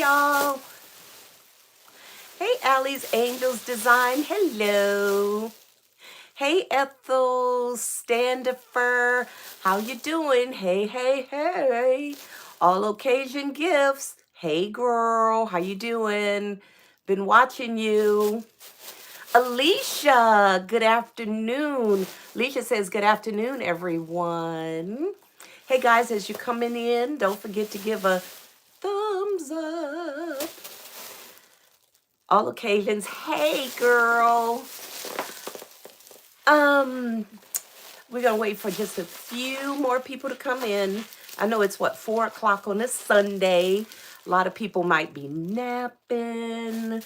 y'all. Hey, Allie's Angels Design. Hello. Hey, Ethel Standifer. How you doing? Hey, hey, hey. All occasion gifts. Hey, girl. How you doing? Been watching you. Alicia, good afternoon. Alicia says, good afternoon, everyone. Hey, guys, as you're coming in, don't forget to give a thumbs up. All occasions. Hey, girl. We're gonna wait for just a few more people to come in. I know it's what, 4 o'clock on a Sunday. A lot of people might be napping,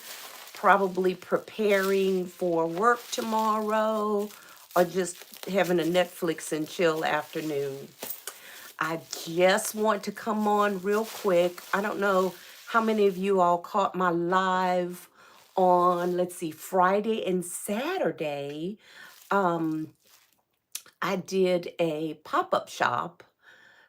probably preparing for work tomorrow, or just having a Netflix and chill afternoon. I just want to come on real quick. I don't know how many of you all caught my live on, let's see, Friday and Saturday. I did a pop-up shop.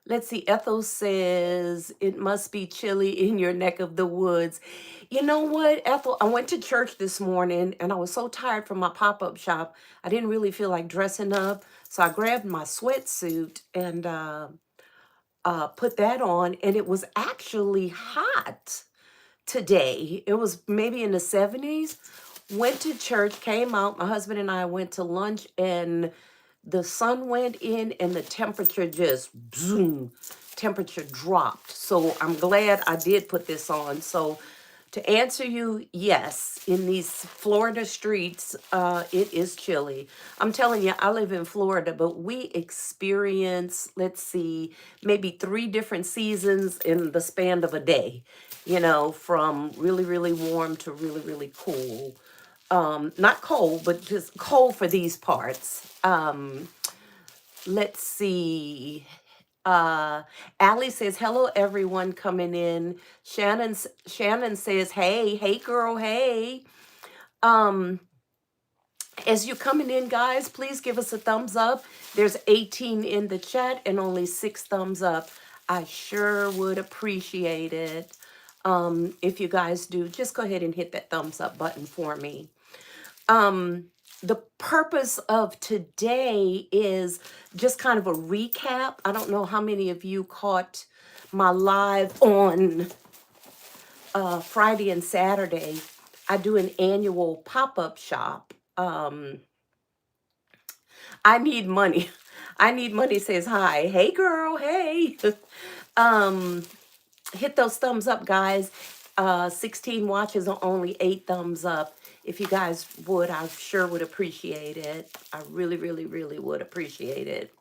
Let's see, Ethel says it must be chilly in your neck of the woods. You know what, Ethel? I went to church this morning and I was so tired from my pop-up shop. I didn't really feel like dressing up. So I grabbed my sweatsuit and put that on, and it was actually hot today. It was maybe in the 70s. Went to church, came out. My husband and I went to lunch, and the sun went in, and the temperature just zoom, temperature dropped. So I'm glad I did put this on. So to answer you, yes, in these Florida streets, it is chilly. I'm telling you, I live in Florida, but we experience, let's see, maybe 3 different seasons in the span of a day, from really, really warm to really, really cool. Not cold, but just cold for these parts. Let's see. Allie says, hello, everyone coming in. Shannon says, hey, girl, hey. Um, as you're coming in, guys, please give us a thumbs up. There's 18 in the chat and only 6 thumbs up. I sure would appreciate it. If you guys do, just go ahead and hit that thumbs up button for me. The purpose of today is just kind of a recap. I don't know how many of you caught my live on Friday and Saturday. I do an annual pop-up shop. I need money. I need money says hi. Hey, girl. Hey. Hit those thumbs up, guys. 16 watches are only 8 thumbs up. If you guys would, I sure would appreciate it. I really, really, really would appreciate it.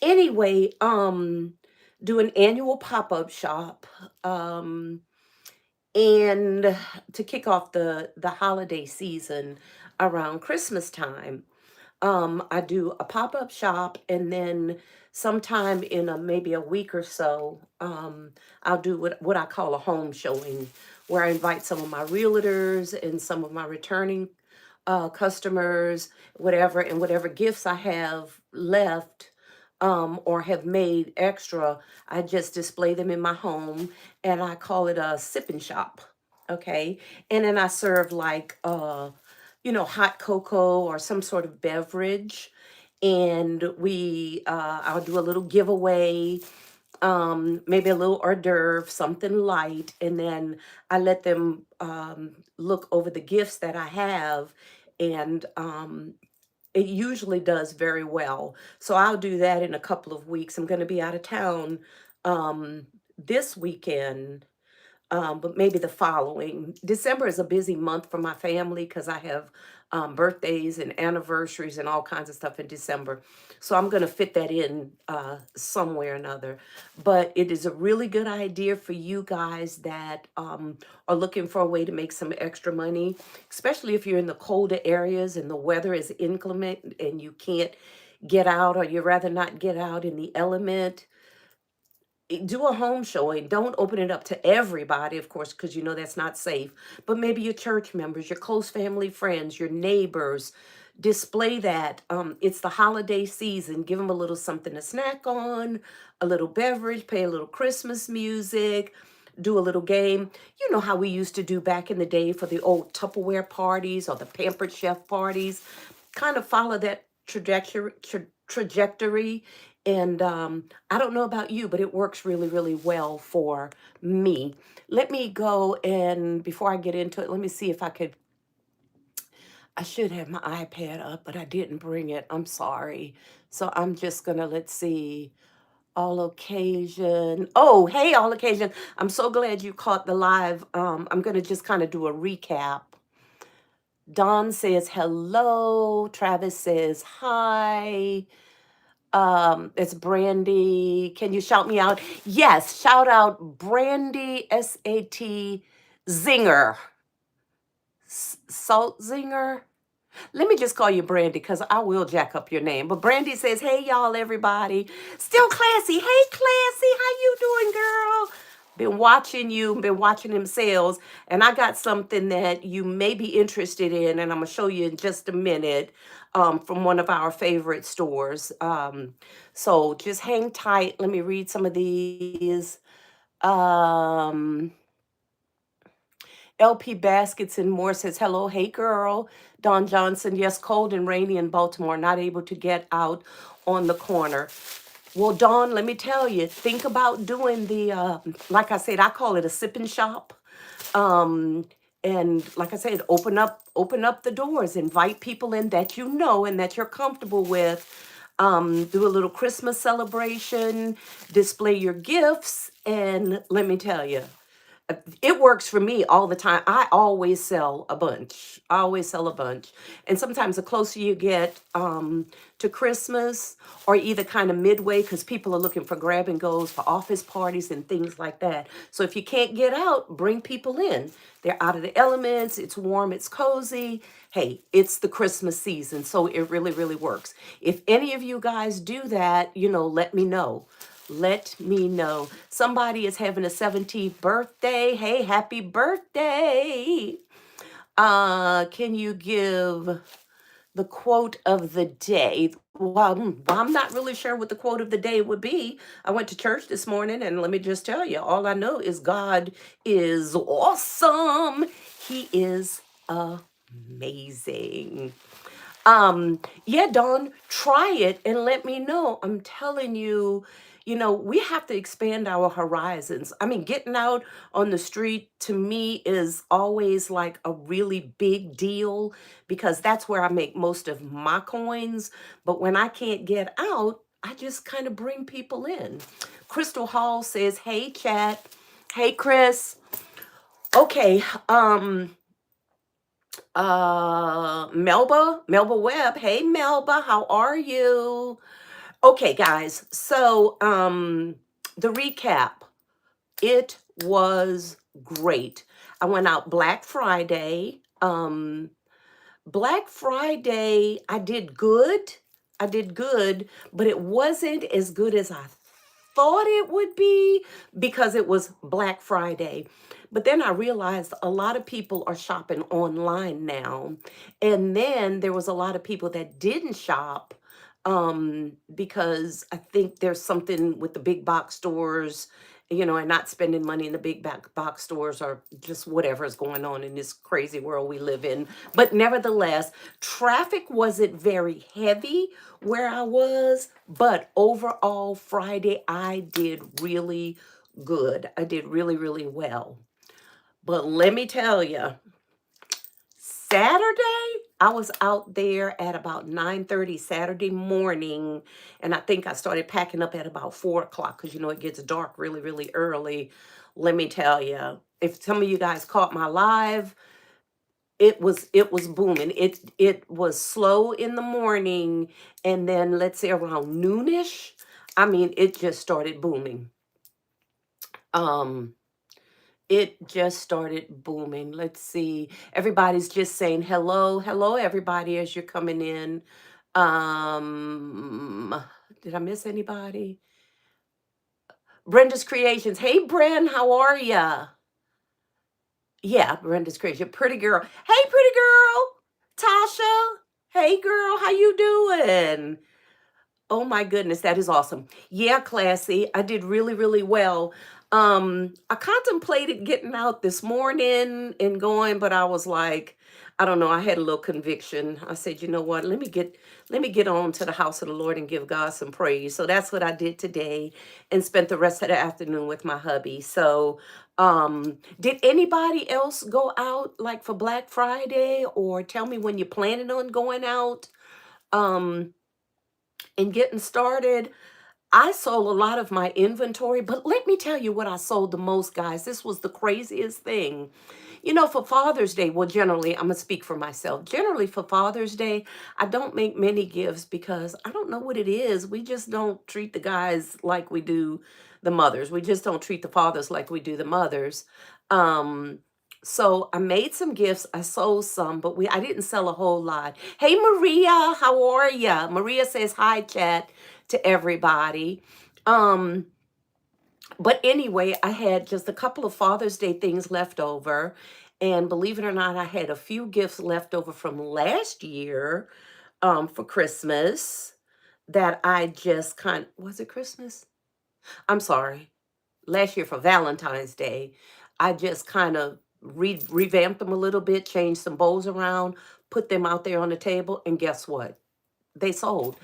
Anyway, do an annual pop-up shop. And to kick off the holiday season around Christmas time. I do a pop-up shop, and then sometime in maybe a week or so, I'll do what I call a home showing, where I invite some of my realtors and some of my returning customers, whatever, and whatever gifts I have left or have made extra, I just display them in my home, and I call it a sip and shop. Okay. And then I serve like hot cocoa or some sort of beverage. And I'll do a little giveaway, maybe a little hors d'oeuvre, something light. And then I let them look over the gifts that I have. And it usually does very well. So I'll do that in a couple of weeks. I'm going to be out of town this weekend, but maybe the following. December is a busy month for my family because I have birthdays and anniversaries and all kinds of stuff in December. So I'm going to fit that in somewhere or another. But it is a really good idea for you guys that are looking for a way to make some extra money, especially if you're in the colder areas and the weather is inclement and you can't get out, or you'd rather not get out in the element. Do a home showing. Don't open it up to everybody, of course, because you know that's not safe. But maybe your church members, your close family friends, your neighbors. Display that. It's the holiday season. Give them a little something to snack on, a little beverage, play a little Christmas music. do a little game. You know how we used to do back in the day for the old Tupperware parties or the Pampered Chef parties. Kind of follow that trajectory. And I don't know about you, but it works really, really well for me. Let me go and before I get into it, let me see if I could. I should have my iPad up, but I didn't bring it. I'm sorry. So I'm just gonna, let's see, all occasion. Oh, hey, all occasion. I'm so glad you caught the live. I'm gonna just kind of do a recap. Don says hello. Travis says hi. It's Brandy. Can you shout me out? Yes, shout out Brandy SAT Zinger. Salt Zinger. Let me just call you Brandy because I will jack up your name. But Brandy says, hey, y'all, everybody. Still classy. Hey, classy. How you doing, girl? Been watching you, been watching them sales. And I got something that you may be interested in. And I'm going to show you in just a minute from one of our favorite stores. So just hang tight. Let me read some of these. Um, LP Baskets and More says, hello, hey girl. Don Johnson, yes, cold and rainy in Baltimore, not able to get out on the corner. Well, Dawn, let me tell you, think about doing the, like I said, I call it a sip and shop. Um, and like I said, open up the doors, invite people in that you know and that you're comfortable with. Do a little Christmas celebration, display your gifts, and let me tell you, it works for me all the time. I always sell a bunch. I always sell a bunch. And sometimes the closer you get to Christmas or either kind of midway, because people are looking for grab and goes for office parties and things like that. So if you can't get out, bring people in. They're out of the elements. It's warm. It's cozy. Hey, it's the Christmas season. So it really, really works. If any of you guys do that, let me know. Let me know. Somebody is having a 17th birthday. Hey, happy birthday. Can you give the quote of the day? Well, I'm not really sure what the quote of the day would be. I went to church this morning, and let me just tell you, all I know is God is awesome. He is amazing. Yeah, Dawn, try it and let me know. I'm telling you, we have to expand our horizons. I mean, getting out on the street to me is always like a really big deal because that's where I make most of my coins. But when I can't get out, I just kind of bring people in. Crystal Hall says, hey, chat. Hey, Chris. Okay. Melba Webb. Hey, Melba, how are you? Okay, guys. So, the recap, it was great. I went out Black Friday. Black Friday, I did good. I did good, but it wasn't as good as I thought it would be because it was Black Friday. But then I realized a lot of people are shopping online now. And then there was a lot of people that didn't shop because I think there's something with the big box stores, and not spending money in the big box stores or just whatever is going on in this crazy world we live in. But nevertheless, traffic wasn't very heavy where I was, but overall, Friday, I did really good. I did really, really well. But let me tell you, Saturday, I was out there at about 9:30 Saturday morning, and I think I started packing up at about 4 o'clock because it gets dark really, really early. Let me tell you, if some of you guys caught my live, it was booming. It was slow in the morning, and then let's say around noonish, I mean, it just started booming. Um, it just started booming. Let's see. Everybody's just saying hello, hello, everybody, as you're coming in. Um, did I miss anybody? Brenda's Creations. Hey, Bren, how are ya? Yeah, Brenda's Creation. Pretty girl. Hey, pretty girl. Tasha. Hey, girl, how you doing? Oh my goodness, that is awesome. Yeah, classy. I did really, really well. I contemplated getting out this morning and going, but I was like, I don't know, I had a little conviction. I said, you know what, let me get on to the house of the Lord and give God some praise. So that's what I did today and spent the rest of the afternoon with my hubby. So did anybody else go out like for Black Friday, or tell me when you're planning on going out um and getting started? I sold a lot of my inventory, but let me tell you what I sold the most, guys. This was the craziest thing. You know, for Father's Day, well, generally, I'm going to speak for myself. Generally, for Father's Day, I don't make many gifts because I don't know what it is. We just don't treat the guys like we do the mothers. We just don't treat the fathers like we do the mothers. Um, so I made some gifts. I sold some, but I didn't sell a whole lot. Hey, Maria, how are ya? Maria says hi, chat to everybody. Um, but anyway, I had just a couple of Father's Day things left over. And believe it or not, I had a few gifts left over from last year for Christmas that I just was it Christmas? I'm sorry. Last year for Valentine's Day, I just kind of revamped them a little bit, changed some bows around, put them out there on the table, and guess what? They sold.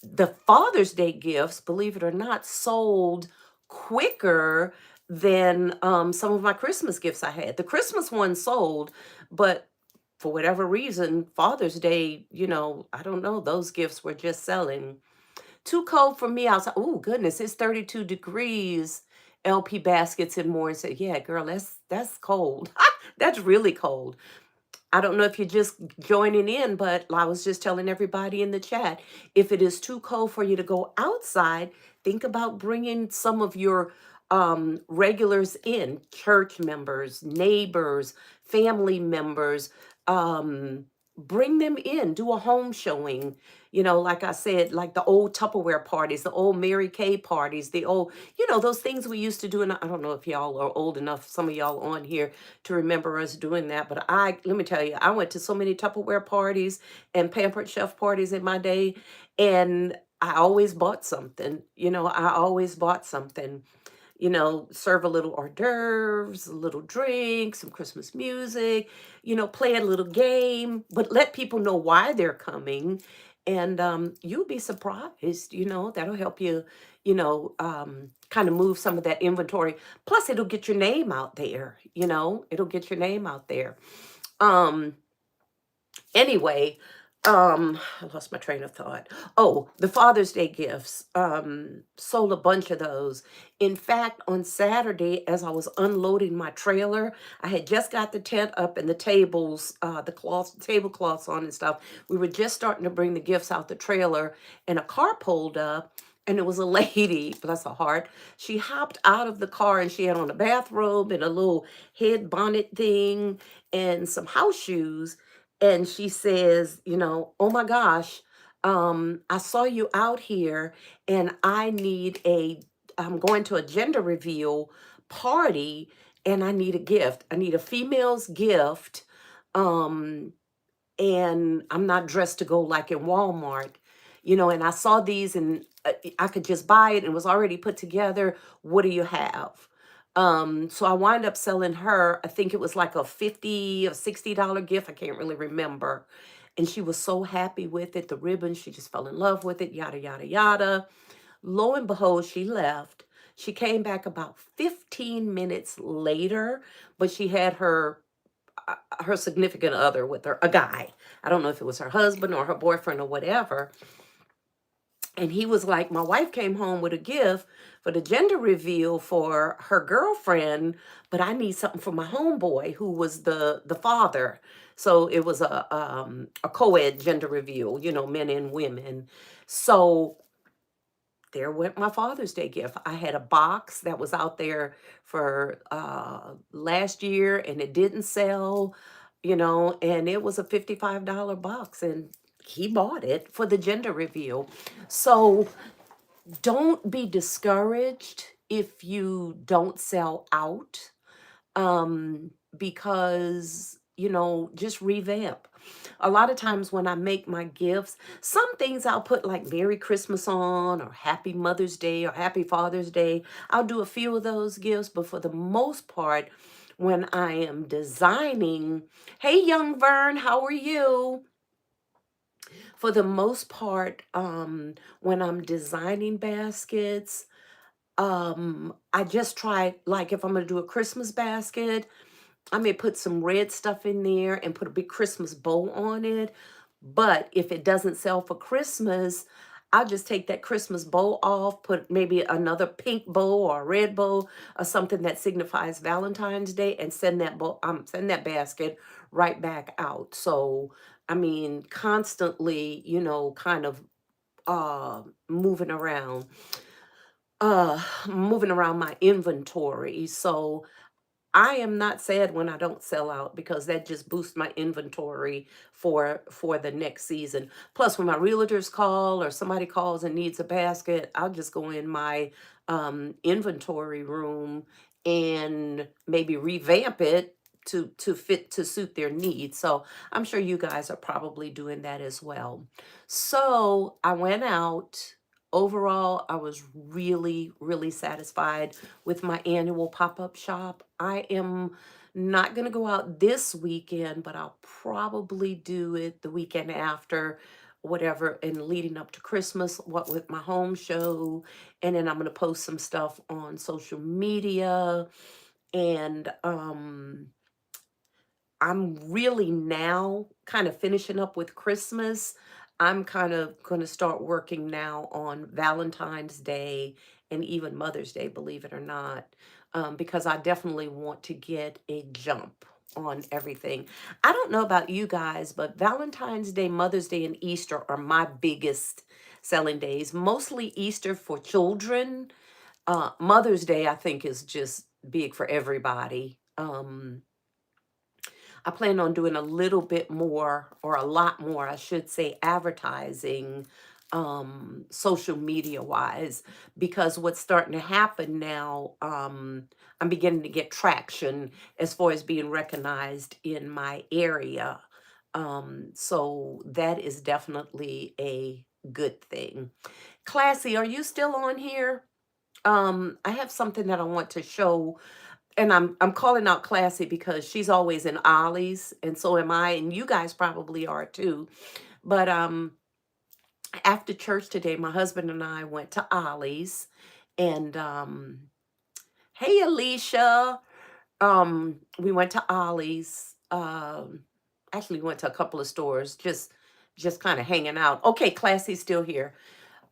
The Father's Day gifts, believe it or not, sold quicker than some of my Christmas gifts I had. The Christmas one sold, but for whatever reason, Father's Day, I don't know, those gifts were just selling. Too cold for me outside. Oh, goodness, it's 32 degrees. LP Baskets and more and said, yeah, girl, that's cold. That's really cold. I don't know if you're just joining in, but I was just telling everybody in the chat, if it is too cold for you to go outside, think about bringing some of your regulars in, church members, neighbors, family members. Bring them in, do a home showing. Like I said, like the old Tupperware parties, the old Mary Kay parties, the old, those things we used to do. And I don't know if y'all are old enough, some of y'all on here, to remember us doing that. But let me tell you, I went to so many Tupperware parties and Pampered Chef parties in my day, and I always bought something. I always bought something. Serve a little hors d'oeuvres, a little drink, some Christmas music, play a little game, but let people know why they're coming. And you'll be surprised, that'll help you, kind of move some of that inventory. Plus, it'll get your name out there, it'll get your name out there. Um, Anyway, I lost my train of thought. Oh, the Father's Day gifts. Sold a bunch of those. In fact, on Saturday, as I was unloading my trailer, I had just got the tent up and the tables, the tablecloths on and stuff. We were just starting to bring the gifts out the trailer, and a car pulled up. And it was a lady, bless her heart. She hopped out of the car and she had on a bathrobe and a little head bonnet thing and some house shoes, and she says, oh my gosh, I saw you out here and I'm going to a gender reveal party and I need a gift. I need a female's gift. Um, and I'm not dressed to go like in Walmart, and I saw these and I could just buy it and it was already put together. What do you have? So I wind up selling her, I think it was like a 50 or $60 gift. I can't really remember. And she was so happy with it. The ribbon, she just fell in love with it, yada, yada, yada. Lo and behold, she left. She came back about 15 minutes later, but she had her significant other with her, a guy. I don't know if it was her husband or her boyfriend or whatever. And he was like, my wife came home with a gift for the gender reveal for her girlfriend, but I need something for my homeboy who was the father. So it was a co-ed gender reveal, men and women. So there went my Father's Day gift. I had a box that was out there for last year and it didn't sell, and it was a $55 box and he bought it for the gender reveal. So don't be discouraged if you don't sell out, because just revamp. A lot of times when I make my gifts, some things I'll put like Merry Christmas on or Happy Mother's Day or Happy Father's Day. I'll do a few of those gifts, but for the most part, when I am designing, hey, young Vern, how are you? For the most part, when I'm designing baskets, I just try, like if I'm gonna do a Christmas basket, I may put some red stuff in there and put a big Christmas bow on it. But if it doesn't sell for Christmas, I'll just take that Christmas bow off, put maybe another pink bow or a red bow or something that signifies Valentine's Day, and send that basket right back out. So I mean, constantly, kind of moving around, moving around my inventory. So I am not sad when I don't sell out because that just boosts my inventory for the next season. Plus, when my realtors call or somebody calls and needs a basket, I'll just go in my inventory room and maybe revamp it to suit their needs. So I'm sure you guys are probably doing that as well. So I went out. Overall, I was really, really satisfied with my annual pop-up shop. I am not going to go out this weekend, but I'll probably do it the weekend after, whatever, and leading up to Christmas, what with my home show. And then I'm going to post some stuff on social media. And I'm really now kind of finishing up with Christmas. I'm kind of going to start working now on Valentine's Day and even Mother's Day, believe it or not, because I definitely want to get a jump on everything. I don't know about you guys, but Valentine's Day, Mother's Day, and Easter are my biggest selling days. Mostly Easter for children. Mother's Day, I think, is just big for everybody. I plan on doing a little bit more, or a lot more, I should say, advertising, social media wise, because what's starting to happen now, I'm beginning to get traction as far as being recognized in my area. So that is definitely a good thing. Classy, are you still on here? I have something that I want to show, and I'm calling out Classy because she's always in Ollie's, and so am I, and you guys probably are too. But after church today, my husband and I went to Ollie's, and hey Alicia, we went to Ollie's. Actually, we went to a couple of stores, just kind of hanging out. Okay, Classy's still here.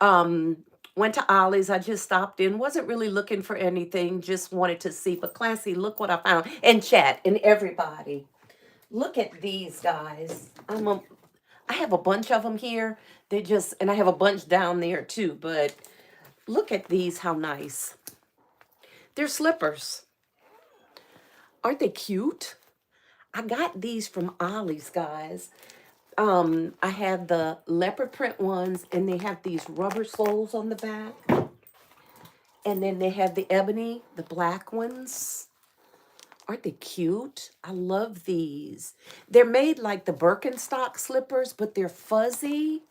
Um, Went to Ollie's. I just stopped in. Wasn't really looking for anything. Just wanted to see. But Classy, look what I found. And chat and everybody. Look at these guys. I have a bunch of them here. And I have a bunch down there too. But look at these. How nice. They're slippers. Aren't they cute? I got these from Ollie's, guys. I have the leopard print ones, and they have these rubber soles on the back. And then they have the ebony, the black ones. Aren't they cute? I love these. They're made like the Birkenstock slippers, but they're fuzzy.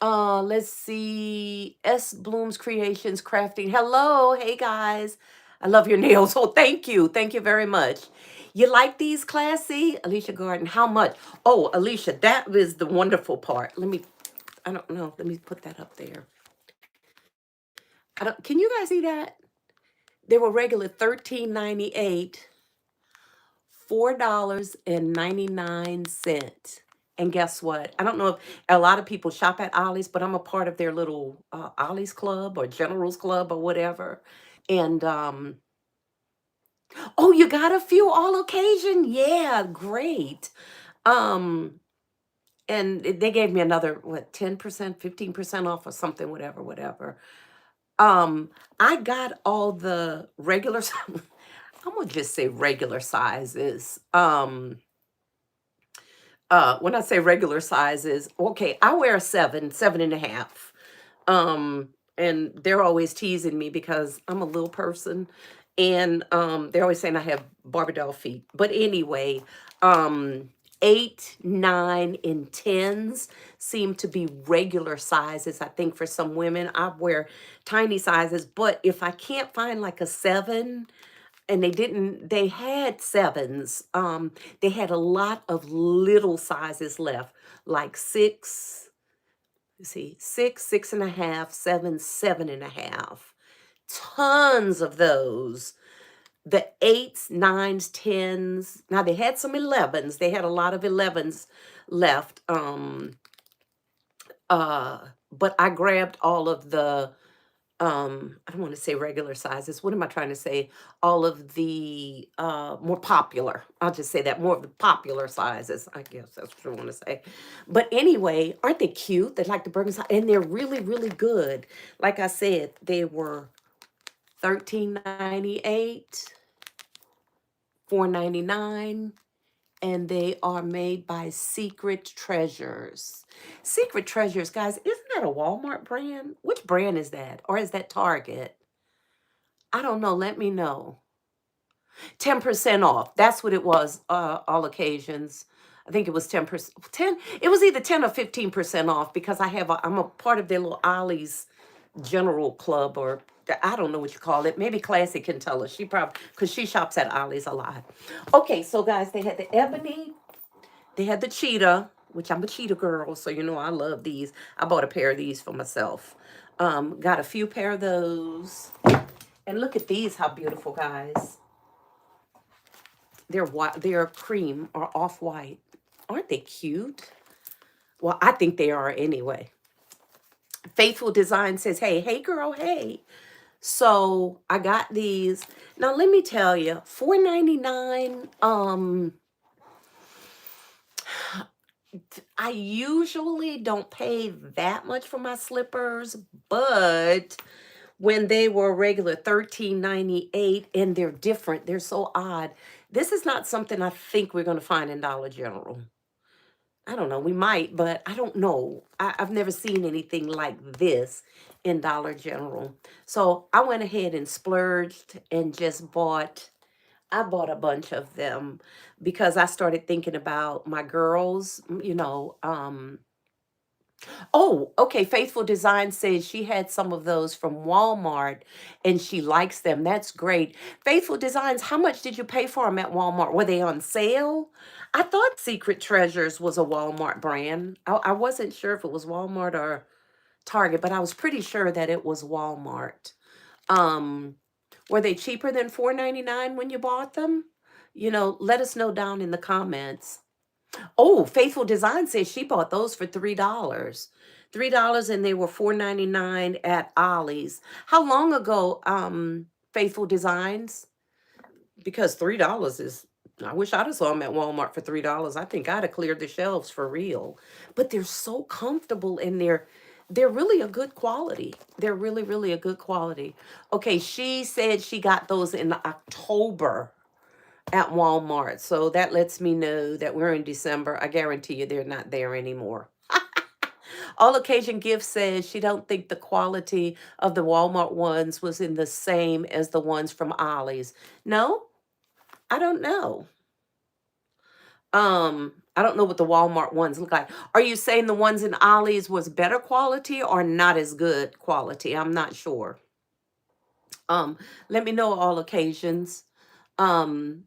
Let's see. S. Bloom's Creations Crafting. Hello. Hey, guys. I love your nails. Oh, thank you. Thank you very much. You like these, Classy? Alicia Garden, how much? Oh, Alicia, that was the wonderful part. I don't know. Let me put that up there. Can you guys see that? They were regular $13.98, $4.99. And guess what? I don't know if a lot of people shop at Ollie's, but I'm a part of their little Ollie's Club or General's Club or whatever. And oh, you got a few all occasion? Yeah, great. Um, and they gave me another, what, 10%, 15% off or something, whatever, whatever. I got all the regular, I'm gonna just say regular sizes. When I say regular sizes, okay, I wear a 7.5. Um, and they're always teasing me because I'm a little person, and they're always saying I have Barbie doll feet. But anyway, um, 8, 9, and 10s seem to be regular sizes. I think for some women, I wear tiny sizes, but if I can't find like a 7, and they had 7s, they had a lot of little sizes left, like 6, let's see, 6, 6.5, 7, 7.5. Tons of those. The 8s, 9s, 10s. Now they had some 11s. They had a lot of 11s left. Uh, but I grabbed all of the I don't want to say regular sizes. What am I trying to say? All of the more popular. I'll just say that, more of the popular sizes. I guess that's what I want to say. But anyway, aren't they cute? They like the burger size, and they're really, really good. Like I said, they were 13.98, 4.99, and they are made by Secret Treasures. Secret Treasures, guys, isn't that a Walmart brand? Which brand is that? Or is that Target? I don't know. Let me know. 10% off. That's what it was, all occasions. I think it was 10%. 10, it was either 10 or 15% off because I'm a part of their little Ollie's general club, or I don't know what you call it. Maybe Classy can tell us. She probably, because she shops at Ollie's a lot. Okay, so guys, they had the ebony, they had the cheetah, which I'm a cheetah girl, so you know I love these. I bought a pair of these for myself. Got a few pair of those. And look at these, how beautiful, guys. They're white, they're cream or off-white. Aren't they cute? Well, I think they are anyway. Faithful Design says, hey, hey girl, hey. So I got these. Now let me tell you, $4.99. I usually don't pay that much for my slippers, but when they were regular 13.98, and they're different, they're so odd. This is not something I think we're going to find in Dollar General. I don't know. We might, but I don't know. I've never seen anything like this in Dollar General. So I went ahead and splurged and just I bought a bunch of them because I started thinking about my girls, Oh, okay. Faithful Design says she had some of those from Walmart and she likes them. That's great. Faithful Designs, how much did you pay for them at Walmart? Were they on sale? I thought Secret Treasures was a Walmart brand. I wasn't sure if it was Walmart or Target, but I was pretty sure that it was Walmart. Um, were they cheaper than 4.99 when you bought them? Let us know down in the comments. Oh, Faithful Design says she bought those for $3. $3, and they were 4.99 at Ollie's. How long ago, Faithful Designs? Because $3 is, I wish I'd have saw them at Walmart for $3. I think I'd have cleared the shelves for real. But they're so comfortable, and they're really a good quality. They're really, really a good quality. Okay, she said she got those in October at Walmart. So that lets me know that we're in December. I guarantee you they're not there anymore. All Occasion Gift says she don't think the quality of the Walmart ones was in the same as the ones from Ollie's. No, I don't know. I don't know what the Walmart ones look like. Are you saying the ones in Ollie's was better quality or not as good quality? I'm not sure. Let me know all occasions. Um,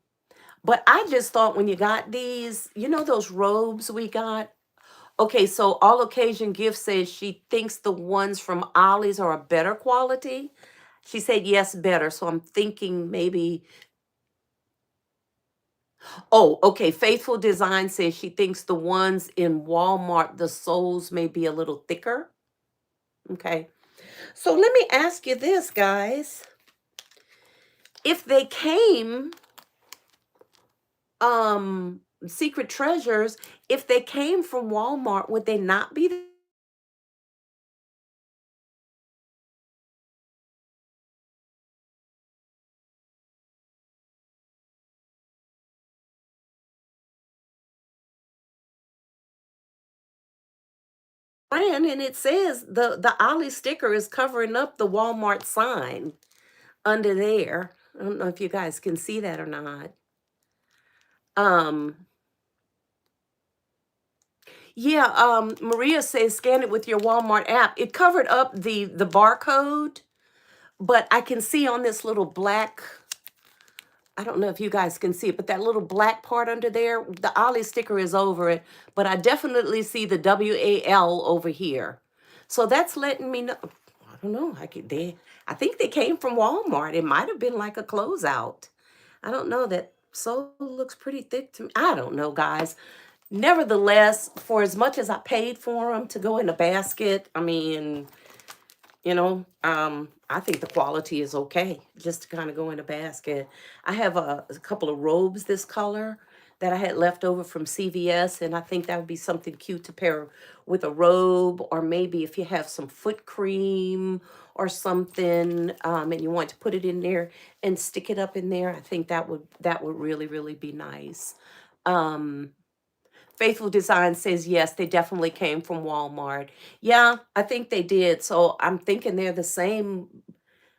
But I just thought when you got these, those robes we got. Okay, so All Occasion Gift says she thinks the ones from Ollie's are a better quality. She said yes, better. So I'm thinking maybe. Oh, okay. Faithful Design says she thinks the ones in Walmart, the soles may be a little thicker. Okay. So let me ask you this, guys. If they came, Secret Treasures, if they came from Walmart, would they not be brand? And it says the Ollie sticker is covering up the Walmart sign under there. I don't know if you guys can see that or not. Um, Yeah, Maria says scan it with your Walmart app. It covered up the barcode, but I can see on this little black, I don't know if you guys can see it, but that little black part under there, the Ollie sticker is over it, but I definitely see the WAL over here. So that's letting me know. I don't know. I think they came from Walmart. It might have been like a closeout. I don't know. That sole looks pretty thick to me. I don't know, guys. Nevertheless, for as much as I paid for them to go in a basket, I mean, I think the quality is okay just to kind of go in a basket. I have a couple of robes this color that I had left over from CVS, and I think that would be something cute to pair with a robe, or maybe if you have some foot cream or something, and you want to put it in there and stick it up in there, I think that would really, really be nice. Um, Faithful Design says yes, they definitely came from Walmart. Yeah, I think they did. So I'm thinking they're the same,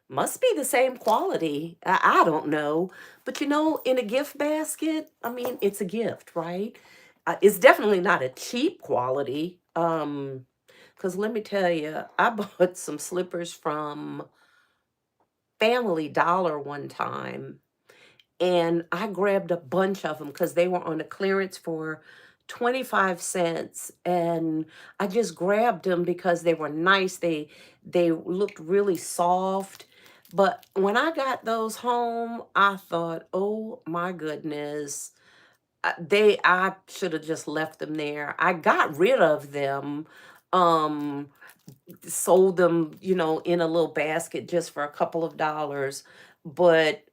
must be the same quality. I don't know. But in a gift basket, I mean, it's a gift, right? It's definitely not a cheap quality. Because let me tell you, I bought some slippers from Family Dollar one time, and I grabbed a bunch of them because they were on a clearance for 25 cents, and I just grabbed them because they were nice. They looked really soft. But when I got those home, I thought, "Oh my goodness. I should have just left them there." I got rid of them. Um Sold them, in a little basket just for a couple of dollars. But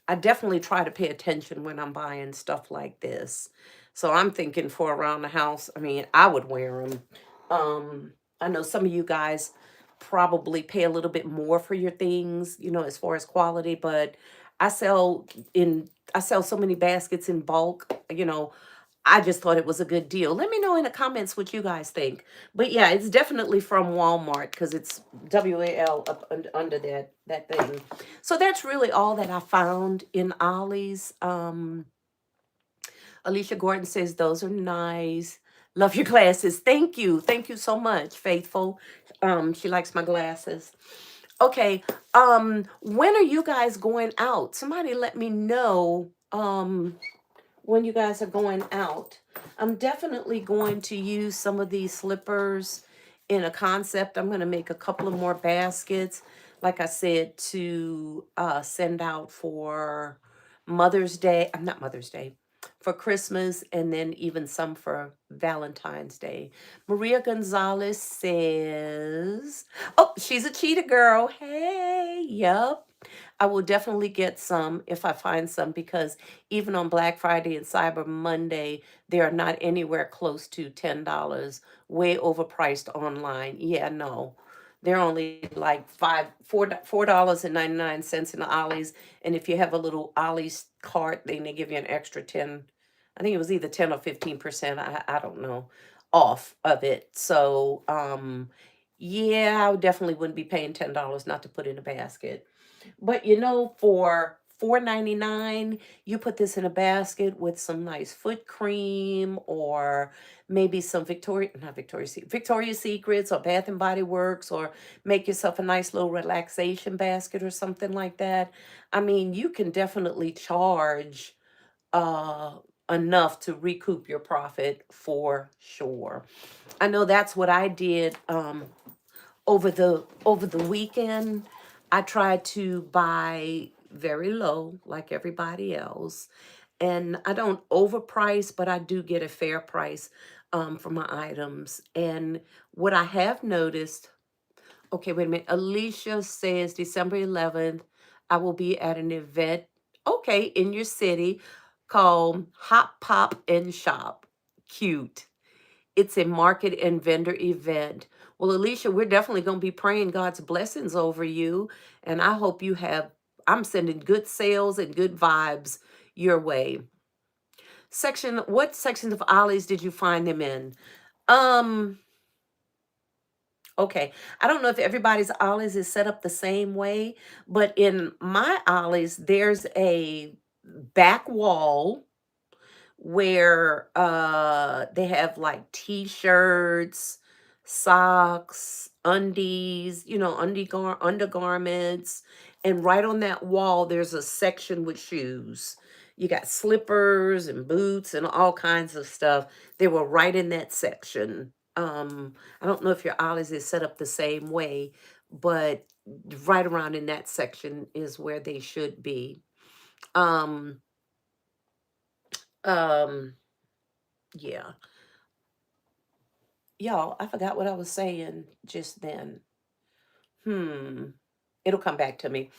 I definitely try to pay attention when I'm buying stuff like this. So I'm thinking for around the house, I mean, I would wear them. I know some of you guys probably pay a little bit more for your things, as far as quality, but I sell I sell so many baskets in bulk. I just thought it was a good deal. Let me know in the comments what you guys think. But yeah, it's definitely from Walmart because it's WAL up under that thing. So that's really all that I found in Ollie's. Alicia Gordon says those are nice. Love your glasses. Thank you. Thank you so much, Faithful. She likes my glasses. Okay. When are you guys going out? Somebody let me know. When you guys are going out. I'm definitely going to use some of these slippers in a concept. I'm going to make a couple of more baskets, like I said, to send out for Mother's Day. I'm not Mother's Day. For Christmas, and then even some for Valentine's Day. Maria Gonzalez says, "Oh, she's a cheetah girl. Hey, yup. I will definitely get some if I find some because even on Black Friday and Cyber Monday, they are not anywhere close to $10, way overpriced online. Yeah, no. They're only like $4.99 in the Ollie's. And if you have a little Ollie's cart, then they give you an extra 10. I think it was either 10 or 15%. I don't know, off of it. So yeah, I definitely wouldn't be paying $10 not to put in a basket. But for 4.99, you put this in a basket with some nice foot cream, or maybe some Victoria's Secrets or Bath and Body Works, or make yourself a nice little relaxation basket or something like that. I mean, you can definitely charge uh enough to recoup your profit for sure. I know that's what I did over the weekend. I tried to buy very low like everybody else, and I don't overprice, but I do get a fair price for my items. And what I have noticed, okay, wait a minute. Alicia says December 11th, I will be at an event, okay, in your city called Hop Pop and Shop. Cute. It's a market and vendor event. Well, Alicia, we're definitely going to be praying God's blessings over you. And I hope I'm sending good sales and good vibes your way. What sections of Ollie's did you find them in? Um, okay. I don't know if everybody's Ollie's is set up the same way, but in my Ollie's, there's a back wall where they have like t-shirts, socks, undies, undergarments, and right on that wall there's a section with shoes. You got slippers and boots and all kinds of stuff. They were right in that section. I don't know if your Ollie's is set up the same way, but right around in that section is where they should be. Um, um, yeah. Y'all, I forgot what I was saying just then. Hmm. It'll come back to me.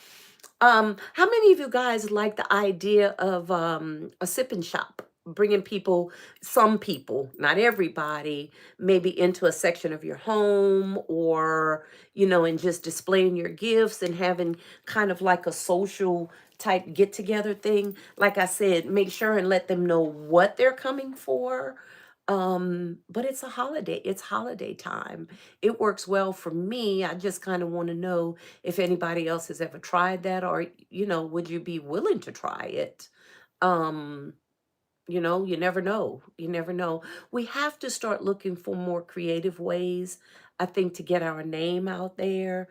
How many of you guys like the idea of a sip and shop, bringing people, some people, not everybody, maybe into a section of your home, or and just displaying your gifts and having kind of like a social type get together thing? Like I said, make sure and let them know what they're coming for. But it's a holiday, it's holiday time. It works well for me. I just kind of want to know if anybody else has ever tried that, or would you be willing to try it? um you never know. You never know. We have to start looking for more creative ways, I think, to get our name out there.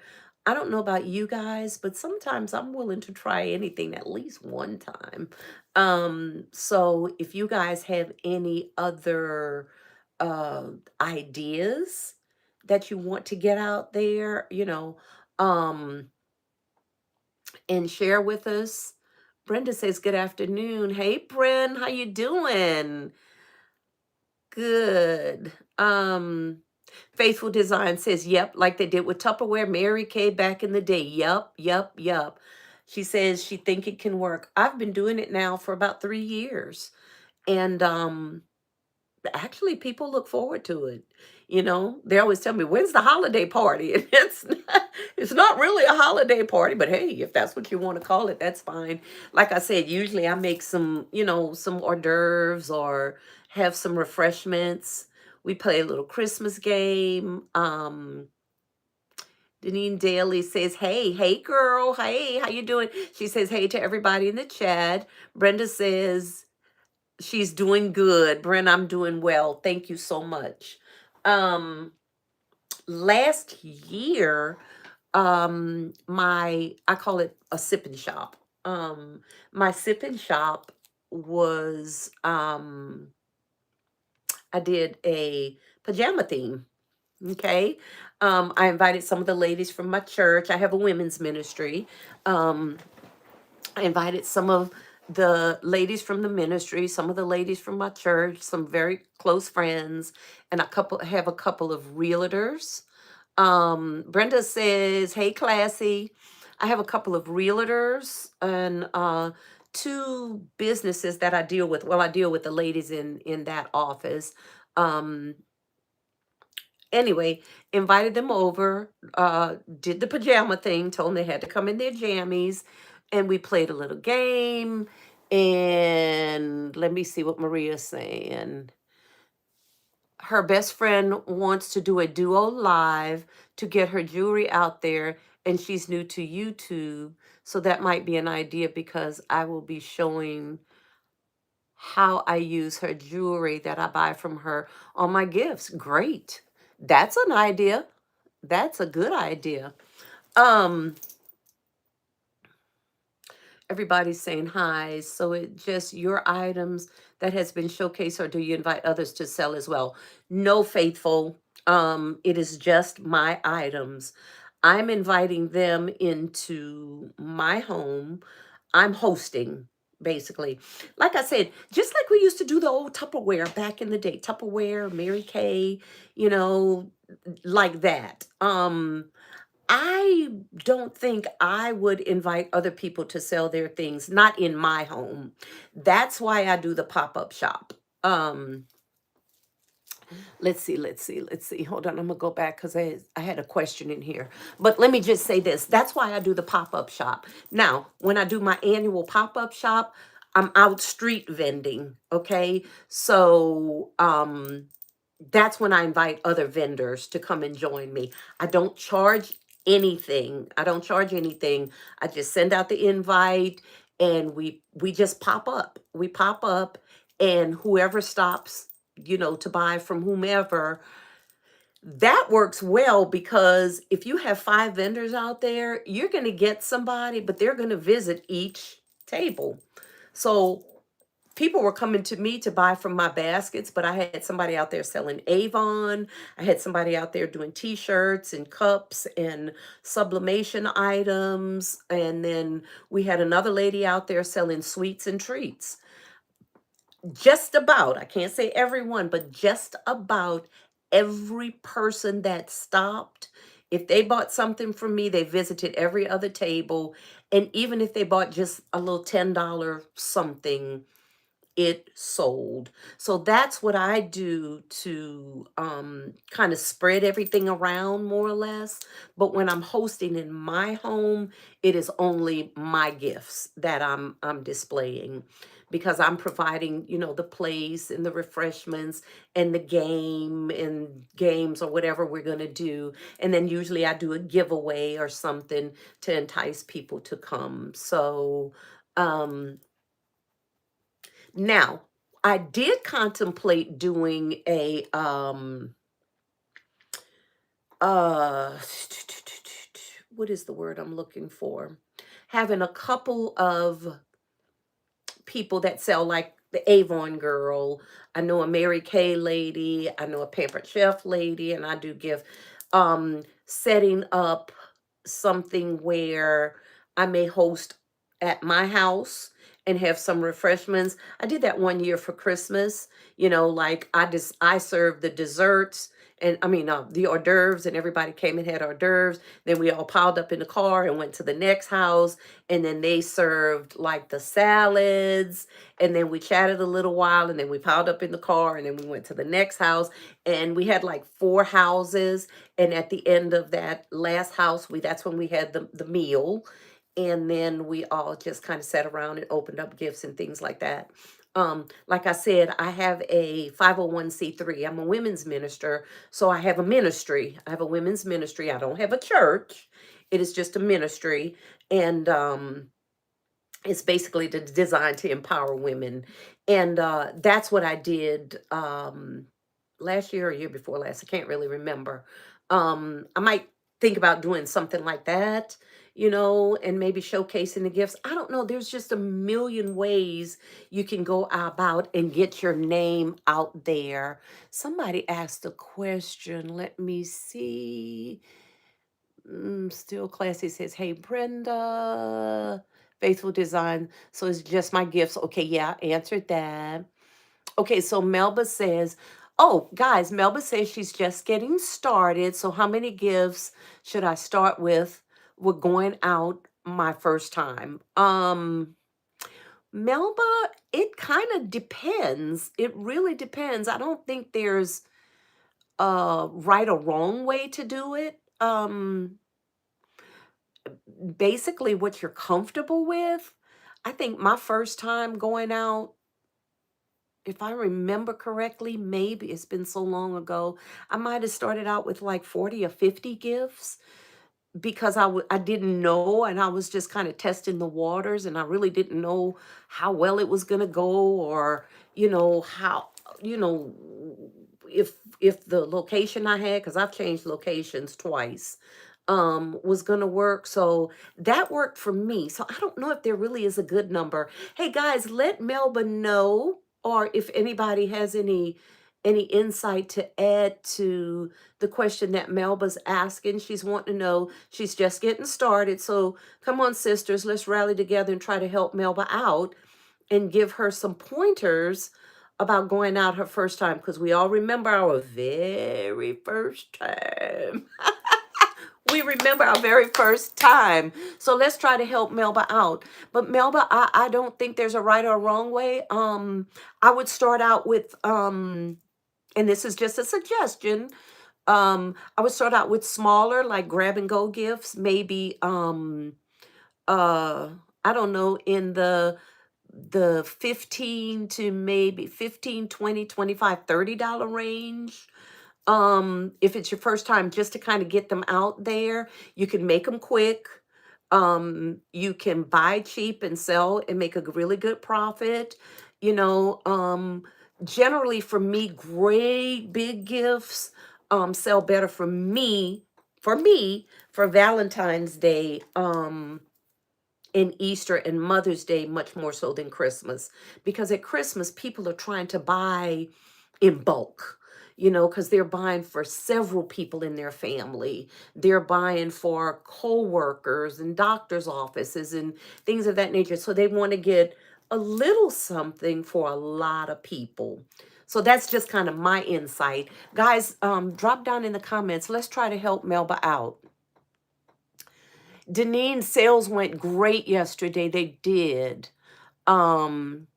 I don't know about you guys, but sometimes I'm willing to try anything at least one time. So if you guys have any other uh ideas that you want to get out there, um and share with us. Brenda says, good afternoon. Hey, Bren, how you doing? Good. Faithful Design says, yep, like they did with Tupperware, Mary Kay back in the day. Yep, yep, yep. She says she think it can work. I've been doing it now for about 3 years. And actually people look forward to it. They always tell me, when's the holiday party? And it's not really a holiday party, but hey, if that's what you want to call it, that's fine. Like I said, usually I make some hors d'oeuvres or have some refreshments. We play a little Christmas game. Deneen Daly says, hey girl, hey, how you doing? She says hey to everybody in the chat. Brenda says she's doing good. Brent, I'm doing well. Thank you so much. Um, Last year, my I call it a sip and shop. My sip and shop was I did a pajama theme. Okay. I invited some of the ladies from my church. I have a women's ministry. Um, I invited some of the ladies from the ministry, some of the ladies from my church, some very close friends, and have a couple of realtors. Brenda says, "Hey, classy." I have a couple of realtors and two businesses that I deal with. Well, I deal with the ladies in that office. Um, anyway, invited them over, did the pajama thing, told them they had to come in their jammies, and we played a little game. And let me see what Maria's saying. Her best friend wants to do a duo live to get her jewelry out there, and she's new to YouTube. So that might be an idea because I will be showing how I use her jewelry that I buy from her on my gifts. Great. That's an idea. That's a good idea. Um, Everybody's saying hi. So it just your items that has been showcased, or do you invite others to sell as well? No, Faithful. It is just my items. I'm inviting them into my home. I'm hosting, basically. Like I said, just like we used to do the old Tupperware back in the day, Tupperware, Mary Kay, you know, like that. I don't think I would invite other people to sell their things, not in my home. That's why I do the pop-up shop. Um, let's see. Hold on, I'm gonna go back because I had a question in here. But let me just say this. That's why I do the pop-up shop. Now, when I do my annual pop-up shop, I'm out street vending. Okay. So that's when I invite other vendors to come and join me. I don't charge anything. I don't charge anything. I just send out the invite and we just pop up. We pop up and whoever stops, to buy from whomever, that works well because if you have 5 vendors out there, you're going to get somebody, but they're going to visit each table. So people were coming to me to buy from my baskets, but I had somebody out there selling Avon. I had somebody out there doing t-shirts and cups and sublimation items. And then we had another lady out there selling sweets and treats. Just about, I can't say everyone, but just about every person that stopped, if they bought something from me, they visited every other table. And even if they bought just a little $10 something, it sold. So that's what I do to kind of spread everything around more or less. But when I'm hosting in my home, it is only my gifts that I'm displaying because I'm providing, the place and the refreshments and the games or whatever we're going to do. And then usually I do a giveaway or something to entice people to come. So um now, I did contemplate doing a uh what is the word I'm looking for? Having a couple of people that sell like the Avon girl. I know a Mary Kay lady. I know a Pampered Chef lady, and I do give setting up something where I may host at my house and have some refreshments. I did that one year for Christmas. Like I served the desserts and I mean the hors d'oeuvres, and everybody came and had hors d'oeuvres. Then we all piled up in the car and went to the next house, and then they served like the salads, and then we chatted a little while, and then we piled up in the car, and then we went to the next house, and we had like 4 houses, and at the end of that last house, that's when we had the meal, and then we all just kind of sat around and opened up gifts and things like that. Like I said, I have a 501c3. I'm a women's minister, so I have a ministry. I have a women's ministry. I don't have a church. It is just a ministry, and it's basically designed to empower women. And that's what I did last year or year before last. I can't really remember. I might think about doing something like that, and maybe showcasing the gifts. I don't know. There's just a million ways you can go about and get your name out there. Somebody asked a question. Let me see. Still classy says, "Hey Brenda, faithful design. So it's just my gifts." Okay, yeah, I answered that. Okay, so Melba says, "Oh, guys, Melba says she's just getting started. So how many gifts should I start with? We're going out my first time." Melba, it kind of depends. It really depends. I don't think there's a right or wrong way to do it. Basically what you're comfortable with. I think my first time going out, if I remember correctly, maybe it's been so long ago, I might have started out with like 40 or 50 gifts because I didn't know, and I was just kind of testing the waters, and I really didn't know how well it was going to go, or how you know if the location I had, because I've changed locations twice, was going to work. So that worked for me. So I don't know if there really is a good number. Hey guys, let Melba know, or if anybody has any insight to add to the question that Melba's asking. She's wanting to know, she's just getting started. So come on, sisters, let's rally together and try to help Melba out and give her some pointers about going out her first time, because we all remember our very first time. We remember our very first time. So let's try to help Melba out. But Melba, I don't think there's a right or wrong way. I would start out with and this is just a suggestion. I would start out with smaller, like grab and go gifts, maybe uh I don't know, in the 15 to maybe 15, 20, 25, $30 range. If it's your first time, just to kind of get them out there. You can make them quick. You can buy cheap and sell and make a really good profit. You know, generally for me, great big gifts sell better for Valentine's Day. In Easter and Mother's Day much more so than Christmas. Because at Christmas, people are trying to buy in bulk, because they're buying for several people in their family. They're buying for co-workers and doctors' offices and things of that nature. So they want to get a little something for a lot of people. So that's just kind of my insight. Guys, drop down in the comments. Let's try to help Melba out. Deneen, sales went great yesterday. They did. Um,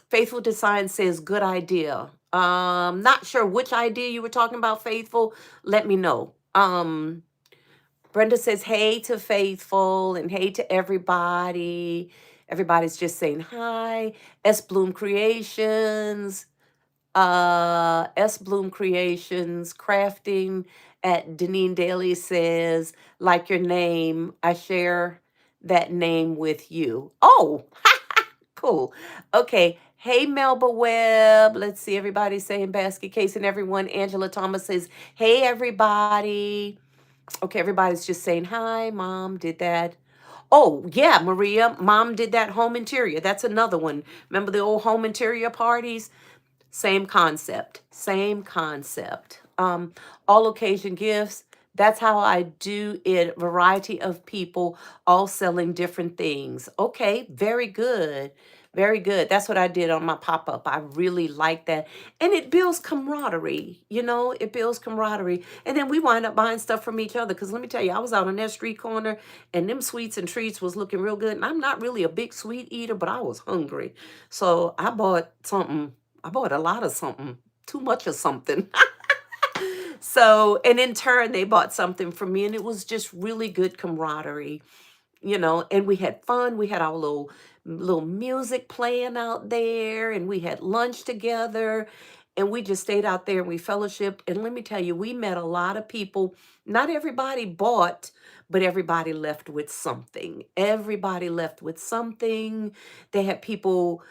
Faithful Design says, good idea. Not sure which idea you were talking about, Faithful. Let me know. Brenda says, hey to Faithful and hey to everybody. Everybody's just saying hi. S. Bloom Creations. S. Bloom Creations, crafting at Deneen Daly says, like your name, I share that name with you. Oh, cool. Okay. Hey, Melba Webb. Let's see. Everybody saying basket case and everyone. Angela Thomas says, hey, everybody. Okay. Everybody's just saying hi. Mom did that. Oh, yeah, Maria. Mom did that home interior. That's another one. Remember the old home interior parties? Same concept, same concept. All occasion gifts. That's how I do it. Variety of people all selling different things. Okay, very good. Very good. That's what I did on my pop up. I really like that. And it builds camaraderie. It builds camaraderie. And then we wind up buying stuff from each other. Because let me tell you, I was out on that street corner and them sweets and treats was looking real good. And I'm not really a big sweet eater, but I was hungry. So I bought something. I bought a lot of something, too much of something. So, and in turn, they bought something from me, and it was just really good camaraderie, and we had fun. We had our little music playing out there, and we had lunch together, and we just stayed out there and we fellowshiped. And let me tell you, we met a lot of people. Not everybody bought, but everybody left with something. Everybody left with something. They had people,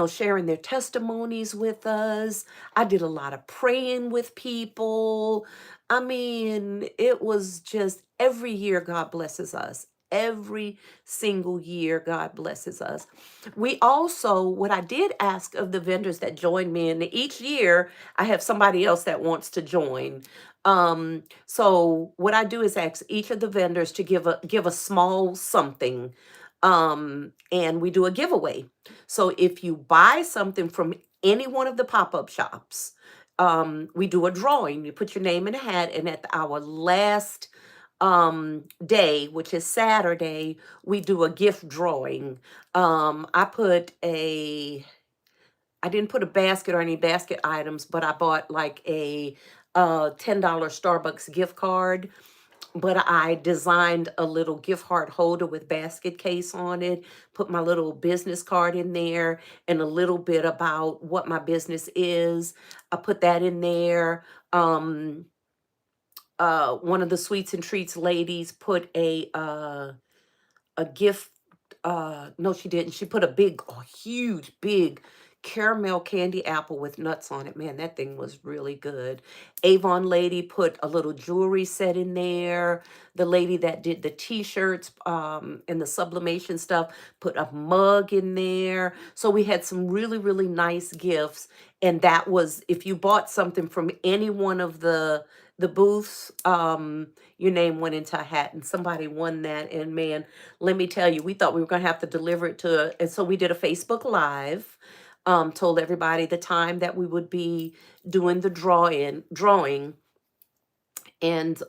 sharing their testimonies with us. I did a lot of praying with people. I mean, it was just every year God blesses us. Every single year, God blesses us. We also, what I did ask of the vendors that joined me, and each year I have somebody else that wants to join. So what I do is ask each of the vendors to give a small something. And we do a giveaway. So if you buy something from any one of the pop-up shops, we do a drawing. You put your name in a hat, and at our last day, which is Saturday, we do a gift drawing. I didn't put a basket or any basket items, but I bought like a $10 Starbucks gift card. But I designed a little gift card holder with BasketCase on it, put my little business card in there and a little bit about what my business is. I put that in there. One of the sweets and treats ladies put a gift. No, she didn't. She put a huge big caramel candy apple with nuts on it. Man, that thing was really good. Avon lady put a little jewelry set in there. The lady that did the t-shirts and the sublimation stuff put a mug in there. So we had some really, really nice gifts. And that was, if you bought something from any one of the booths, your name went into a hat and somebody won that. And man, let me tell you, we thought we were going to have to deliver it and so we did a Facebook Live, told everybody the time that we would be doing the drawing, and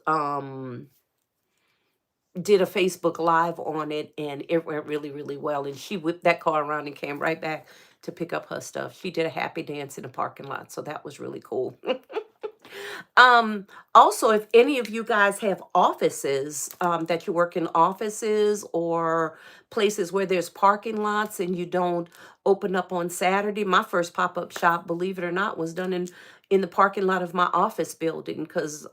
did a Facebook Live on it, and it went really, really well. And she whipped that car around and came right back to pick up her stuff. She did a happy dance in the parking lot, so that was really cool. Also, if any of you guys have offices, that you work in offices or places where there's parking lots and you don't open up on Saturday, my first pop-up shop, believe it or not, was done in the parking lot of my office building because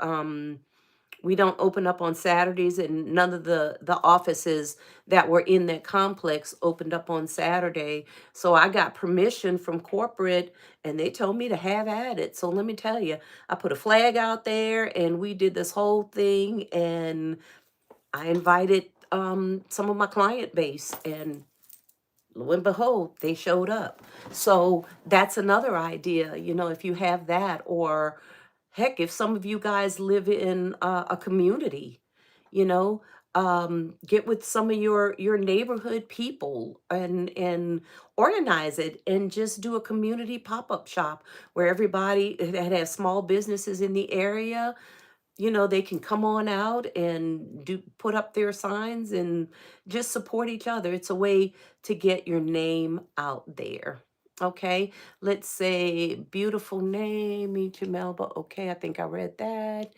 We don't open up on Saturdays, and none of the offices that were in that complex opened up on Saturday. So I got permission from corporate, and they told me to have at it. So let me tell you, I put a flag out there, and we did this whole thing, and I invited some of my client base, and lo and behold, they showed up. So that's another idea, if you have that, or heck, if some of you guys live in a community, you know, get with some of your neighborhood people and organize it and just do a community pop-up shop where everybody that has small businesses in the area, they can come on out and put up their signs and just support each other. It's a way to get your name out there. Okay, let's say beautiful name, meet you, Melba. Okay, I think I read that.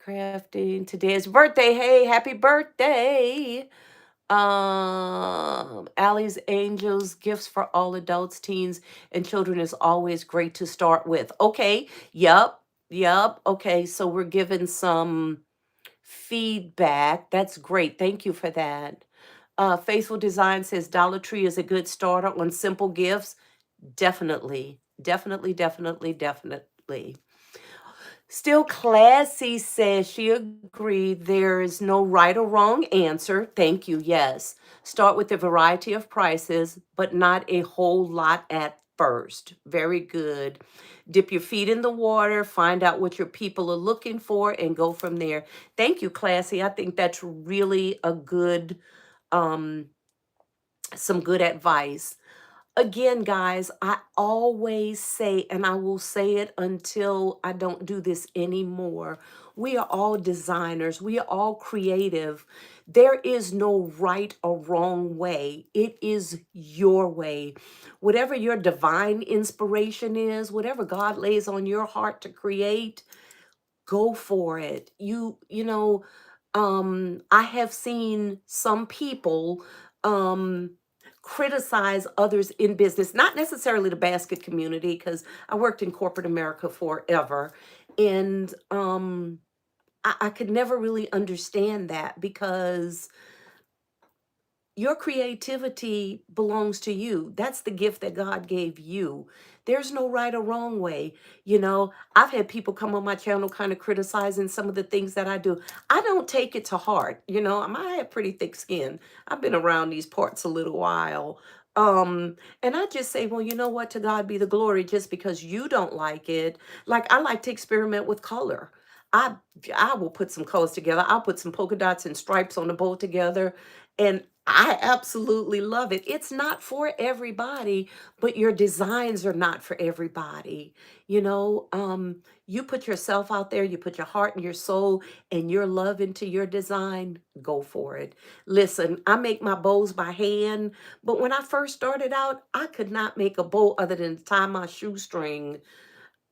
Crafting today's birthday. Hey, happy birthday. Allie's Angels gifts for all adults, teens, and children is always great to start with. Okay, yep, yep. Okay, so we're given some feedback. That's great. Thank you for that. Faithful Design says Dollar Tree is a good starter on simple gifts. Definitely, definitely, definitely, definitely. Still Classy says she agreed there is no right or wrong answer. Thank you. Yes. Start with a variety of prices, but not a whole lot at first. Very good. Dip your feet in the water, find out what your people are looking for, and go from there. Thank you, Classy. I think that's really a good, um, some good advice. Again, guys, I always say, and I will say it until I don't do this anymore. We are all designers, we are all creative. There is no right or wrong way, it is your way. Whatever your divine inspiration is, whatever God lays on your heart to create, go for it. I have seen some people um criticize others in business, not necessarily the basket community, because I worked in corporate America forever. And I could never really understand that, because your creativity belongs to you. That's the gift that God gave you. There's no right or wrong way. I've had people come on my channel kind of criticizing some of the things that I do. I don't take it to heart. I have pretty thick skin. I've been around these parts a little while. And I just say, well, you know what? To God be the glory, just because you don't like it. Like, I like to experiment with color. I I will put some colors together. I'll put some polka dots and stripes on the bowl together, and I absolutely love it. It's not for everybody, but your designs are not for everybody. You put yourself out there, you put your heart and your soul and your love into your design, go for it. Listen, I make my bows by hand, but when I first started out, I could not make a bow other than tie my shoestring.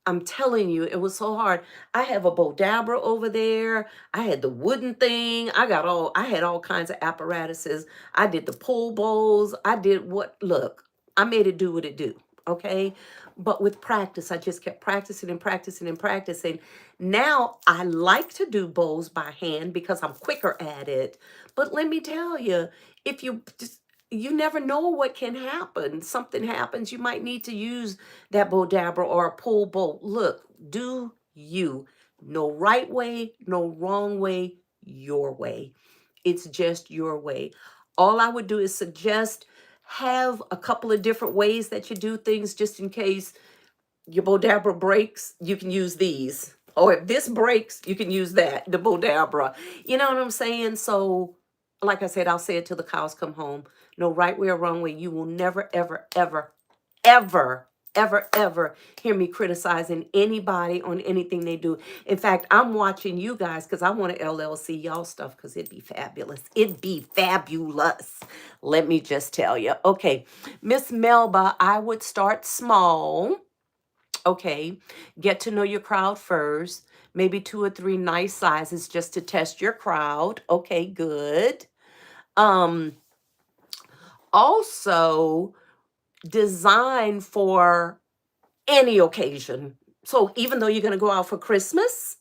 I'm telling you, it was so hard. I have a Bodabra over there. I had the wooden thing. I had all kinds of apparatuses. I did the pull bowls. Look, I made it do what it do. Okay. But with practice, I just kept practicing and practicing and practicing. Now I like to do bowls by hand because I'm quicker at it. But let me tell you, if you never know what can happen. Something happens. You might need to use that Bodabra or a pull bolt. Look, do you. No right way, no wrong way, your way. It's just your way. All I would do is suggest have a couple of different ways that you do things, just in case your Bodabra breaks, you can use these. Or if this breaks, you can use that, the Bodabra. You know what I'm saying? So, like I said, I'll say it till the cows come home. No right way or wrong way. You will never, ever, ever, ever, ever, ever hear me criticizing anybody on anything they do. In fact, I'm watching you guys because I want to LLC y'all stuff, because it'd be fabulous. It'd be fabulous. Let me just tell you. Okay, Miss Melba, I would start small. Okay, get to know your crowd first. Maybe two or three nice sizes just to test your crowd. Okay, good. Um, Also, design for any occasion. So even though you're going to go out for Christmas,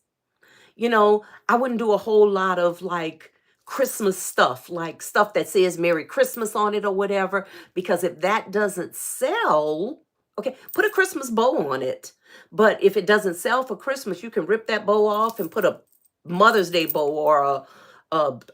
You know, I wouldn't do a whole lot of like Christmas stuff, like stuff that says Merry Christmas on it or whatever, because if that doesn't sell, okay, put a Christmas bow on it. But if it doesn't sell for Christmas, you can rip that bow off and put a Mother's Day bow or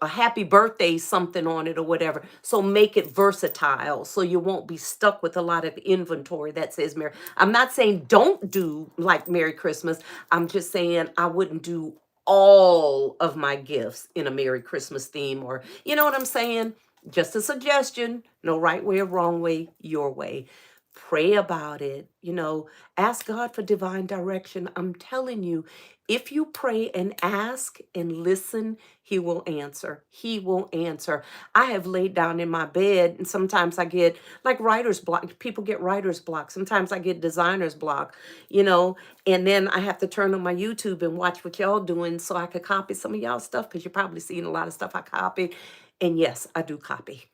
a happy birthday something on it or whatever. So make it versatile so you won't be stuck with a lot of inventory that says Merry. I'm not saying don't do like Merry Christmas. I'm just saying I wouldn't do all of my gifts in a Merry Christmas theme, or you know what I'm saying? Just a suggestion. No right way or wrong way, your way. Pray about it. You know, ask God for divine direction. I'm telling you, if you pray and ask and listen, He will answer. He will answer. I have laid down in my bed, and sometimes I get like writer's block. People get writer's block. Sometimes I get designer's block, you know, and then I have to turn on my YouTube and watch what y'all doing so I could copy some of y'all stuff, because you're probably seeing a lot of stuff I copied. And yes, I do copy.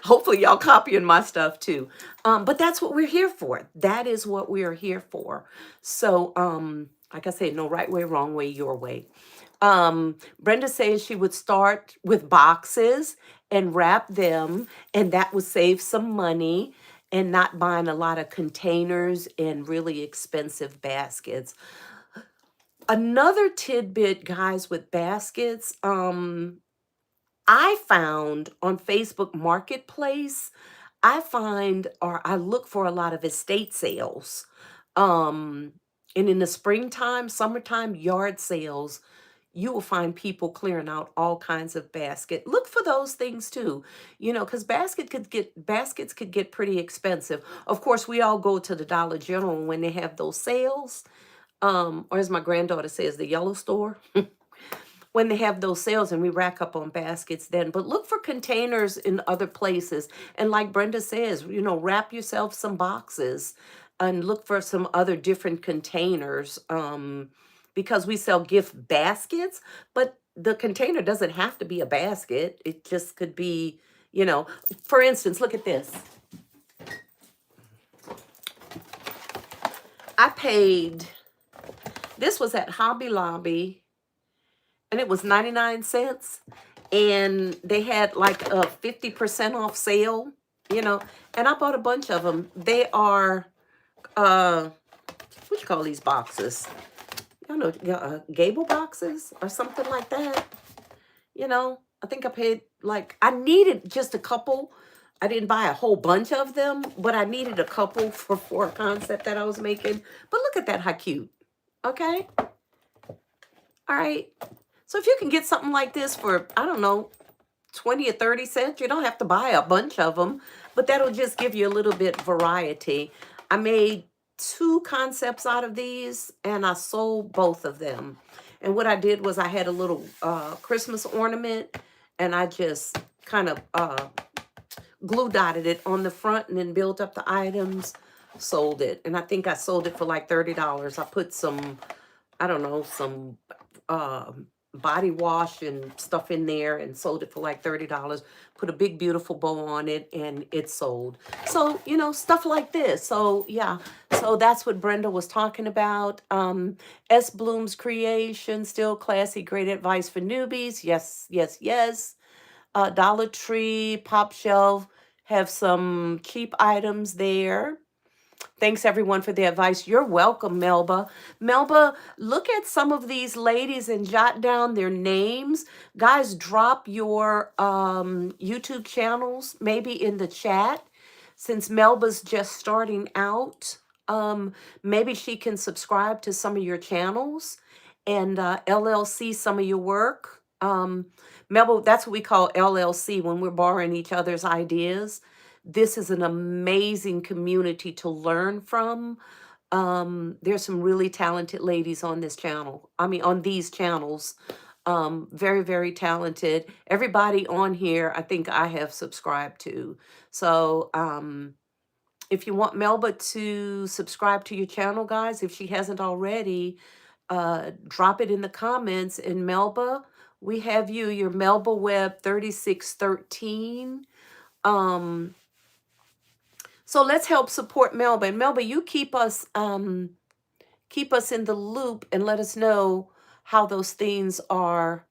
Hopefully, y'all copying my stuff too. But that's what we're here for. That is what we are here for. So, like I said, no right way, wrong way, your way. Brenda says she would start with boxes and wrap them, and that would save some money and not buying a lot of containers and really expensive baskets. Another tidbit, guys, with baskets, I found on Facebook Marketplace, I find or I look for a lot of estate sales. Um, and in the springtime, summertime, yard sales, you will find people clearing out all kinds of basket. Look for those things too, you know, because baskets could get pretty expensive. Of course, we all go to the Dollar General when they have those sales. Or as my granddaughter says, the yellow store, when they have those sales, and we rack up on baskets then. But look for containers in other places. And like Brenda says, you know, wrap yourself some boxes and look for some other different containers, because we sell gift baskets, but the container doesn't have to be a basket. It just could be, you know, for instance, look at this. I paid, this was at Hobby Lobby, and it was 99 cents, and they had like a 50% off sale, you know, and I bought a bunch of them. They are uh what you call these boxes? I don't know, yeah, gable boxes or something like that. You know, I think I paid, like, I needed just a couple. I didn't buy a whole bunch of them, but I needed a couple for a concept that I was making. But look at that, how cute. Okay. All right. So if you can get something like this for, I don't know, 20 or 30 cents, you don't have to buy a bunch of them, but that'll just give you a little bit variety. I made two concepts out of these, and I sold both of them. And what I did was I had a little Christmas ornament, and I just kind of glue dotted it on the front and then built up the items, sold it. And I think I sold it for like $30. I put some, I don't know, some body wash and stuff in there and sold it for like $30. Put a big, beautiful bow on it, and it sold. So, you know, stuff like this. So, yeah. So that's what Brenda was talking about. S. Bloom's Creation, still classy, great advice for newbies. Yes, yes, yes. Dollar Tree, Pop Shelf have some cheap items there. Thanks everyone for the advice. You're welcome, Melba. Melba, look at some of these ladies and jot down their names. Guys, drop your YouTube channels maybe in the chat. Since Melba's just starting out, maybe she can subscribe to some of your channels and LLC some of your work. Melba, that's what we call LLC when we're borrowing each other's ideas. This is an amazing community to learn from. There's some really talented ladies on this channel. I mean, on these channels. Very, very talented. Everybody on here, I think I have subscribed to. So, if you want Melba to subscribe to your channel, guys, if she hasn't already, drop it in the comments. And Melba, we have you, your Melba Web 3613. So let's help support Melba. And Melba, you keep us in the loop and let us know how those things are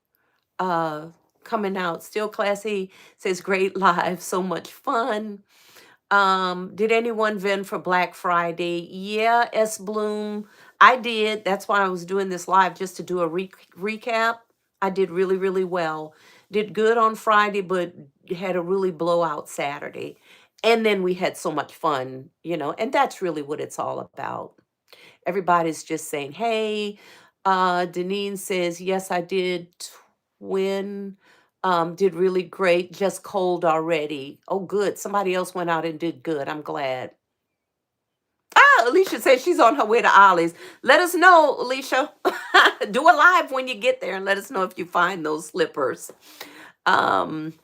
uh coming out. Still classy says great live, so much fun. Did anyone vend for Black Friday? Yeah, S Bloom, I did. That's why I was doing this live, just to do a recap. I did really, really well. Did good on Friday, but had a really blowout Saturday. And then we had so much fun, and that's really what it's all about. Everybody's just saying, hey. Deneen says, yes, I did twin. Did really great, just cold already. Oh, good. Somebody else went out and did good. I'm glad. Ah, Alicia says she's on her way to Ollie's. Let us know, Alicia. Do a live when you get there and let us know if you find those slippers. Um,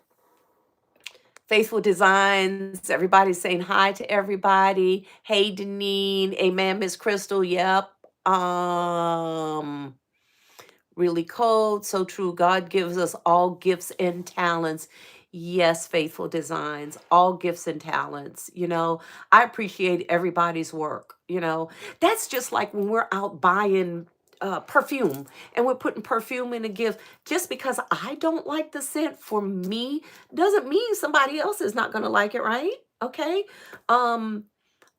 Faithful Designs. Everybody's saying hi to everybody. Hey, Deneen. Amen, Miss Crystal. Yep. Um, Really cold. So true. God gives us all gifts and talents. Yes, Faithful Designs, all gifts and talents. I appreciate everybody's work. That's just like when we're out buying perfume and we're putting perfume in a gift. Just because I don't like the scent for me doesn't mean somebody else is not going to like it, right? Okay. Um,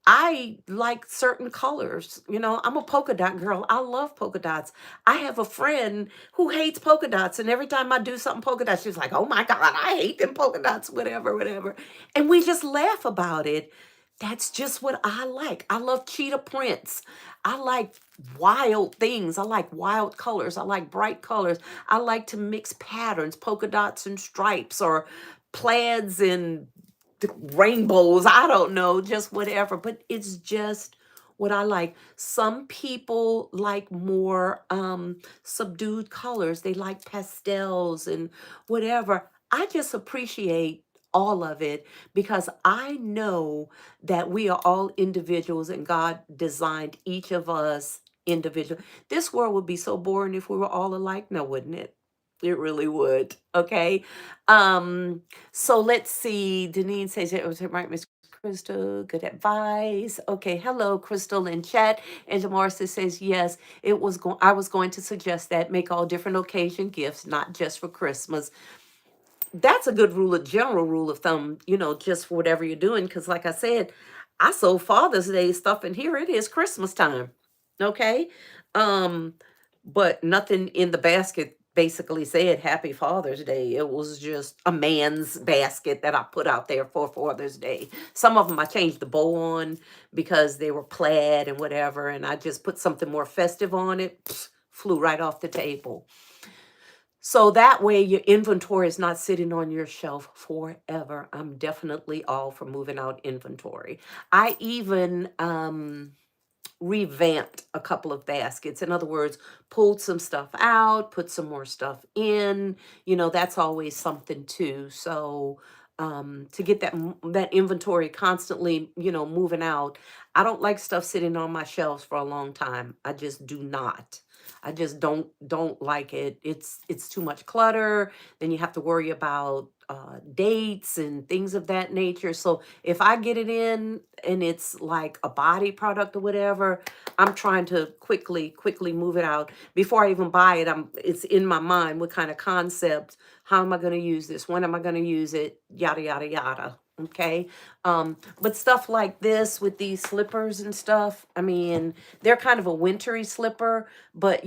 I like certain colors. I'm a polka dot girl. I love polka dots. I have a friend who hates polka dots, and every time I do something polka dots, she's like, "Oh my God, I hate them polka dots, whatever, whatever." And we just laugh about it. That's just what I like. I love cheetah prints. I like wild things. I like wild colors. I like bright colors. I like to mix patterns, polka dots and stripes, or plaids and rainbows. I don't know, just whatever. But it's just what I like. Some people like more subdued colors. They like pastels and whatever. I just appreciate all of it because I know that we are all individuals and God designed each of us individual. This world would be so boring if we were all alike, no, wouldn't it? It really would. Okay. So let's see. Deneen says it was right, Miss Crystal. Good advice. Okay, hello, Crystal in chat. And Marcia says yes. I was going to suggest that make all different occasion gifts, not just for Christmas. That's a good general rule of thumb. Just for whatever you're doing. Because, like I said, I sold Father's Day stuff, and here it is, Christmas time. Okay. Um, but nothing in the basket basically said Happy Father's Day. It was just a man's basket that I put out there for Father's Day. Some of them I changed the bow on because they were plaid and whatever, and I just put something more festive on it. Pfft, flew right off the table. So that way your inventory is not sitting on your shelf forever. I'm definitely all for moving out inventory. I even revamped a couple of baskets. In other words, pulled some stuff out, put some more stuff in. That's always something too. So to get that inventory constantly, moving out. I don't like stuff sitting on my shelves for a long time. I just do not. I just don't like it. It's too much clutter. Then you have to worry about dates and things of that nature. So if I get it in and it's like a body product or whatever, I'm trying to quickly move it out before I even buy it. It's in my mind what kind of concept, how am I going to use this? When am I going to use it? Yada yada yada. Okay. But stuff like this with these slippers and stuff, I mean, they're kind of a wintry slipper, but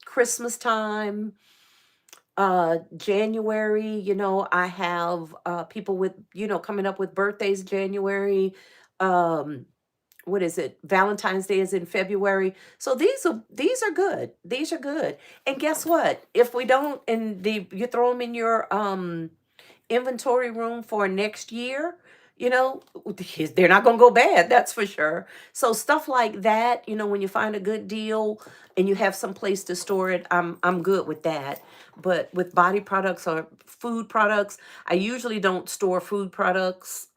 Christmas time, January, I have people with, coming up with birthdays January. Um, what is it? Valentine's Day is in February. So these are good. These are good. And guess what? If we don't, and you throw them in your inventory room for next year, you know, they're not going to go bad, that's for sure. So stuff like that, when you find a good deal and you have some place to store it, I'm good with that. But with body products or food products, I usually don't store food products,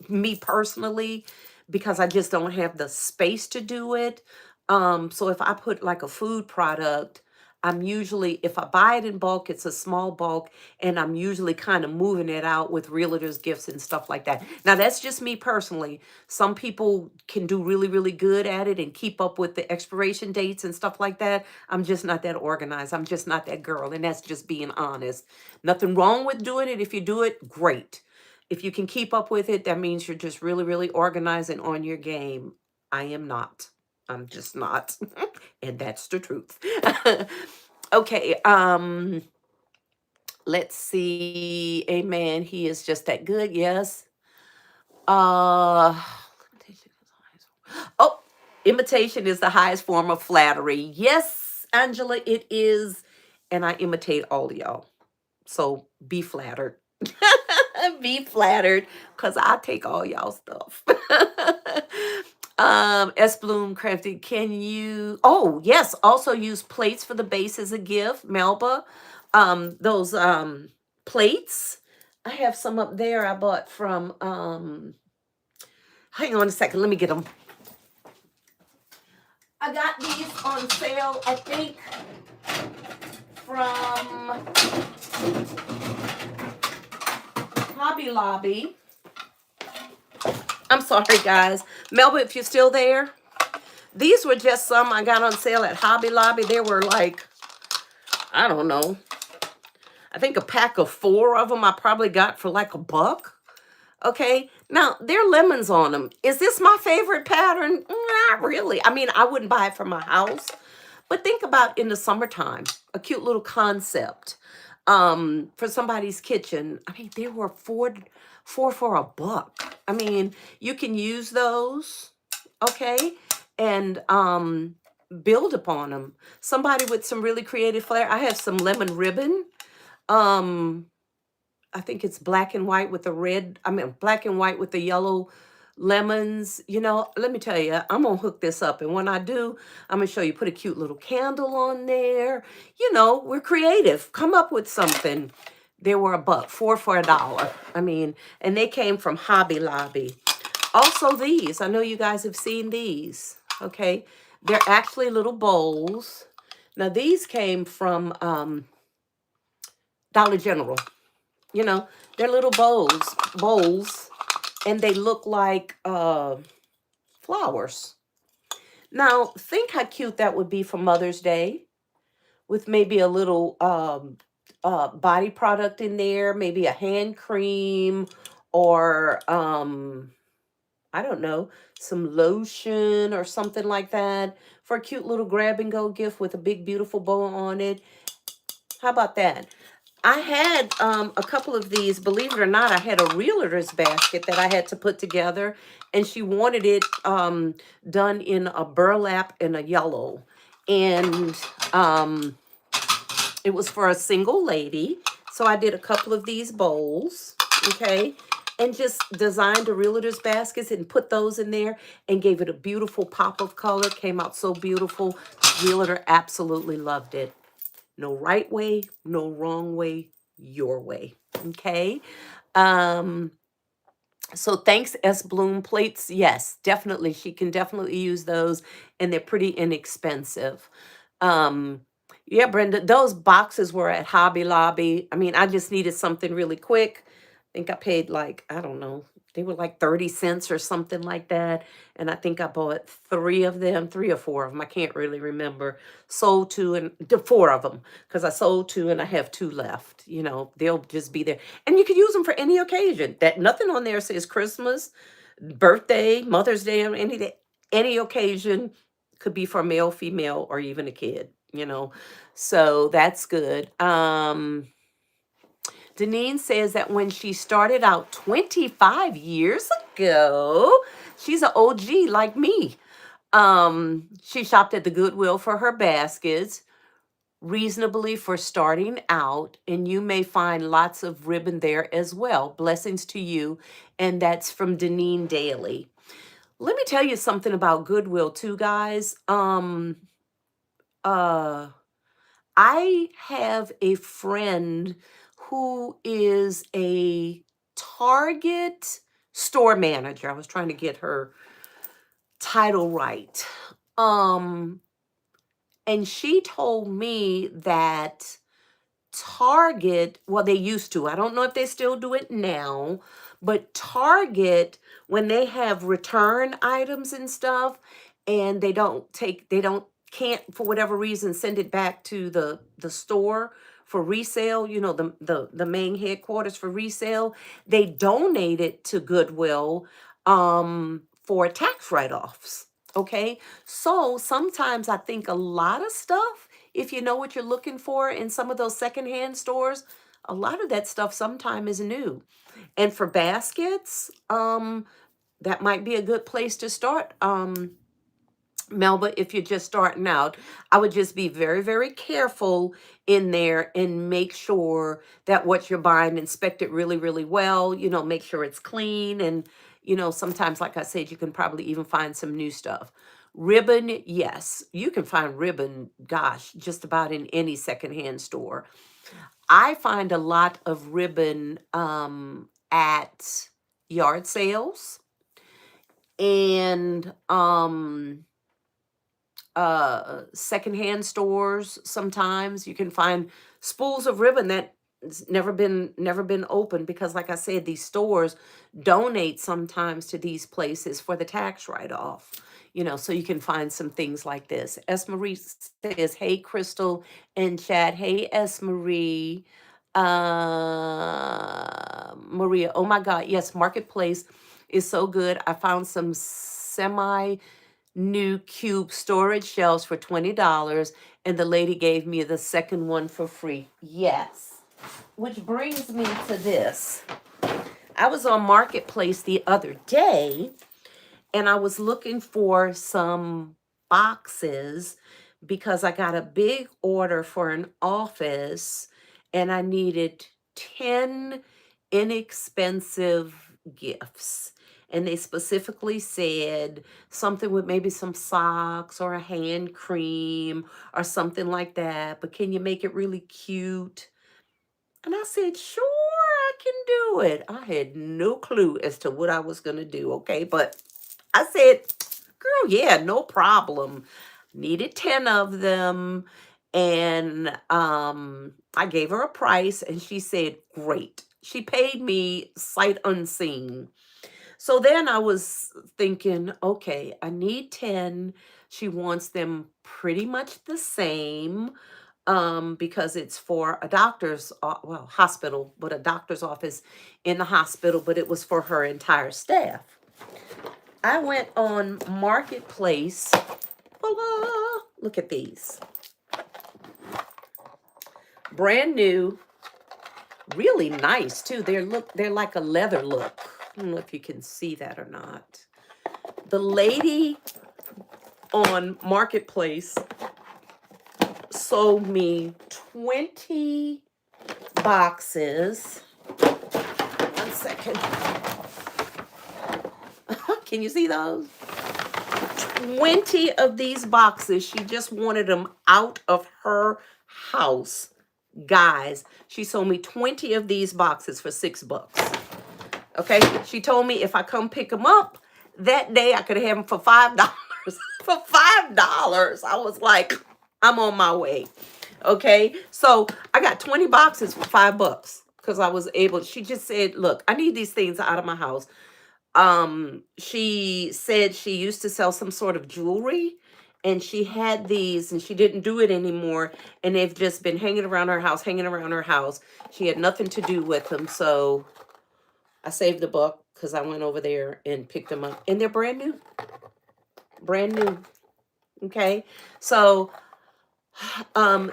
me personally, because I just don't have the space to do it. So if I put like a food product, I'm usually, if I buy it in bulk, it's a small bulk, and I'm usually kind of moving it out with realtors gifts and stuff like that. Now that's just me personally. Some people can do really, really good at it and keep up with the expiration dates and stuff like that. I'm just not that organized. I'm just not that girl, and that's just being honest. Nothing wrong with doing it. If you do it, great. If you can keep up with it, that means you're just really, really organized and on your game. I am not. I'm just not. And that's the truth. Okay, let's see. Amen. He is just that good. Yes. Uh oh, imitation is the highest form of flattery. Yes, Angela, it is. And I imitate all of y'all. So be flattered. Be flattered, because I take all y'all stuff. S. Bloom Crafty, can you, oh yes, also use plates for the base as a gift, Melba. Those plates. I have some up there I bought from hang on a second, let me get them. I got these on sale, I think, from Hobby Lobby. I'm sorry, guys. Melba, if you're still there, these were just some I got on sale at Hobby Lobby. They were like, I don't know, I think a pack of 4 of them I probably got for like $1. Okay, now there are lemons on them. Is this my favorite pattern? Not really. I mean, I wouldn't buy it for my house, but think about in the summertime, a cute little concept for somebody's kitchen. I mean, there were four for $1. I mean, you can use those, okay, and build upon them. Somebody with some really creative flair. I have some lemon ribbon. Um, I think it's black and white with the red, I mean, black and white with the yellow lemons. You know, let me tell you, I'm going to hook this up. And when I do, I'm going to show you, put a cute little candle on there. You know, we're creative. Come up with something. They were $1, 4 for $1. I mean, and they came from Hobby Lobby. Also these, I know you guys have seen these. Okay. They're actually little bowls. Now these came from Dollar General. You know, they're little bowls, and they look like flowers. Now, think how cute that would be for Mother's Day with maybe a little body product in there, maybe a hand cream or I don't know, some lotion or something like that for a cute little grab and go gift with a big beautiful bow on it. How about that? I had a couple of these. Believe it or not, I had a realtor's basket that I had to put together, and she wanted it done in a burlap and a yellow. And it was for a single lady. So I did a couple of these bowls, okay, and just designed a realtor's baskets and put those in there and gave it a beautiful pop of color. Came out so beautiful. Realtor absolutely loved it. No right way, no wrong way, your way. Okay. Um, so thanks, S. Bloom plates. Yes, definitely. She can definitely use those, and they're pretty inexpensive. Um, yeah, Brenda, those boxes were at Hobby Lobby. I mean, I just needed something really quick. I think I paid like, I don't know, they were like 30 cents or something like that. And I think I bought 3 of them, 3 or 4 of them. I can't really remember. Sold 2 and 4 of them, because I sold 2 and I have 2 left. You know, they'll just be there. And you can use them for any occasion. That nothing on there says Christmas, birthday, Mother's Day, or any day, any occasion. Could be for male, female, or even a kid, you know. So that's good. Deneen says that when she started out 25 years ago, she's an OG like me. She shopped at the Goodwill for her baskets, reasonably for starting out, and you may find lots of ribbon there as well. Blessings to you. And that's from Deneen Daly. Let me tell you something about Goodwill too, guys. Uh I have a friend who is a Target store manager. I was trying to get her title right. Um, And she told me that Target, well, they used to. I don't know if they still do it now, but Target, when they have return items and stuff, and they don't, can't for whatever reason send it back to the store for resale, the main headquarters for resale, they donate it to Goodwill for tax write-offs. Okay. So sometimes I think a lot of stuff, if you know what you're looking for in some of those secondhand stores, a lot of that stuff sometime is new. And for baskets, that might be a good place to start. Melba, if you're just starting out, I would just be very, very careful in there and make sure that what you're buying, inspect it really, really well, make sure it's clean. And, sometimes, like I said, you can probably even find some new stuff. Ribbon, yes, you can find ribbon, gosh, just about in any secondhand store. I find a lot of ribbon at yard sales and secondhand stores. Sometimes you can find spools of ribbon that never been opened, because like I said, these stores donate sometimes to these places for the tax write-off. So you can find some things like this. S. Marie says, hey, Crystal and Chad. Hey, S. Marie. Maria, oh my God, yes, Marketplace is so good. I found some semi new cube storage shelves for $20, and the lady gave me the second one for free. Yes. Which brings me to this. I was on Marketplace the other day, and I was looking for some boxes because I got a big order for an office, and I needed 10 inexpensive gifts. And they specifically said something with maybe some socks or a hand cream or something like that. But can you make it really cute? And I said, sure, I can do it. I had no clue as to what I was going to do. Okay. But I said, girl, yeah, no problem. Needed 10 of them. And I gave her a price, and she said, great. She paid me sight unseen. So then I was thinking, okay, I need 10. She wants them pretty much the same, because it's for a hospital, but a doctor's office in the hospital, but it was for her entire staff. I went on Marketplace. Voila! Look at these. Brand new, really nice too. They're like a leather look. I don't know if you can see that or not. The lady on Marketplace sold me 20 boxes. One second. Can you see those? 20 of these boxes. She just wanted them out of her house. Guys, she sold me 20 of these boxes for $6. Okay? She told me if I come pick them up that day, I could have them for $5. For $5. I was like, I'm on my way. Okay? So I got 20 boxes for $5 because I was able. She just said, look, I need these things out of my house. She said she used to sell some sort of jewelry, and she had these, and she didn't do it anymore, and they've just been hanging around her house. She had nothing to do with them, so I saved the buck because I went over there and picked them up, and they're brand new. Brand new. Okay, so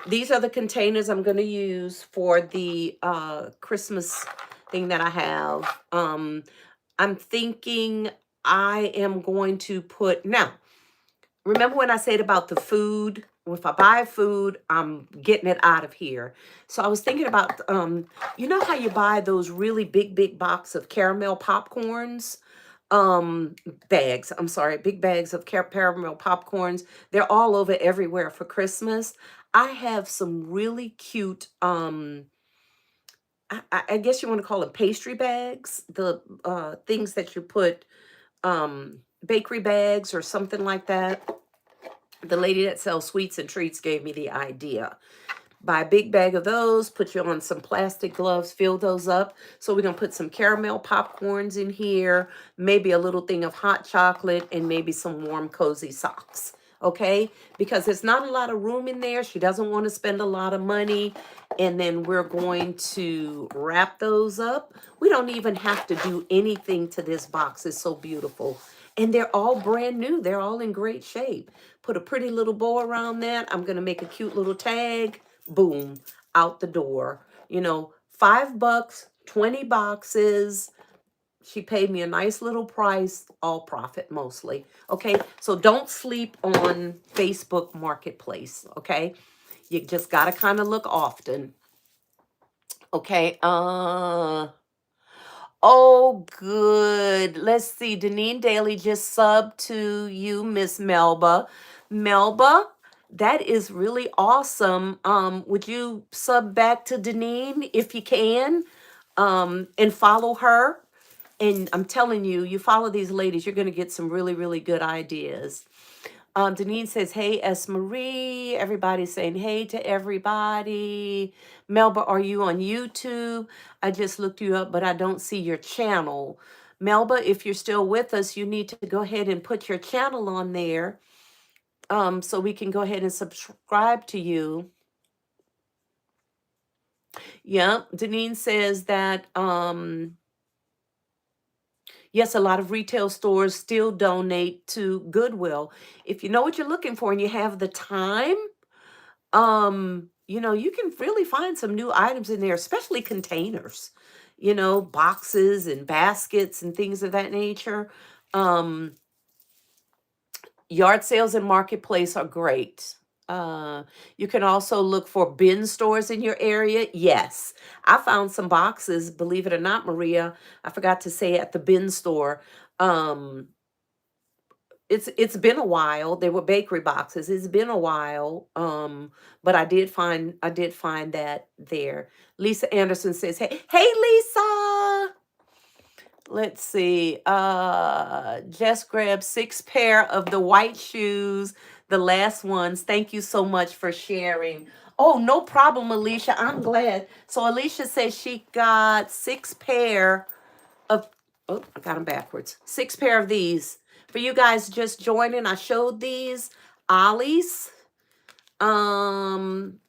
these are the containers I'm going to use for the Christmas thing that I have. I'm thinking I am going to put, now, remember when I said about the food? If I buy food, I'm getting it out of here. So I was thinking about, you know how you buy those really big box of caramel popcorns? Bags, I'm sorry, big bags of caramel popcorns. They're all over everywhere for Christmas. I have some really cute, I guess you want to call them pastry bags, the things that you put, bakery bags or something like that. The lady that sells sweets and treats gave me the idea. Buy a big bag of those, put you on some plastic gloves, fill those up. So we're going to put some caramel popcorns in here, maybe a little thing of hot chocolate, and maybe some warm, cozy socks. Okay? Because there's not a lot of room in there. She doesn't want to spend a lot of money. And then we're going to wrap those up. We don't even have to do anything to this box. It's so beautiful. And they're all brand new. They're all in great shape. Put a pretty little bow around that. I'm going to make a cute little tag. Boom, out the door. You know, $5, 20 boxes. She paid me a nice little price, all profit mostly. Okay, so don't sleep on Facebook Marketplace. Okay, you just got to kind of look often. Okay, oh, good. Let's see. Deneen Daly just subbed to you, Miss Melba. Melba, that is really awesome. Would you sub back to Deneen if you can? And follow her. And I'm telling you, you follow these ladies, you're going to get some really, really good ideas. Deneen says, hey, S. Marie. Everybody's saying hey to everybody. Melba, are you on YouTube? I just looked you up, but I don't see your channel. Melba, if you're still with us, you need to go ahead and put your channel on there so we can go ahead and subscribe to you. Yeah, Deneen says that, yes, a lot of retail stores still donate to Goodwill. If you know what you're looking for and you have the time, you know, you can really find some new items in there, especially containers, you know, boxes and baskets and things of that nature. Um, Yard sales and marketplace are great. You can also look for bin stores in your area. Yes, I found some boxes, believe it or not, Maria. I forgot to say at the bin store. Um, it's been a while. They were bakery boxes. It's been a while. But I did find that there. Lisa Anderson says, hey Lisa. Let's see. Just grabbed 6 pair of the white shoes, the last ones. Thank you so much for sharing. Oh, no problem, Alicia. I'm glad. So Alicia says she got 6 pair of, oh, I got them backwards. 6 pair of these. For you guys just joining, I showed these Ollie's. Um,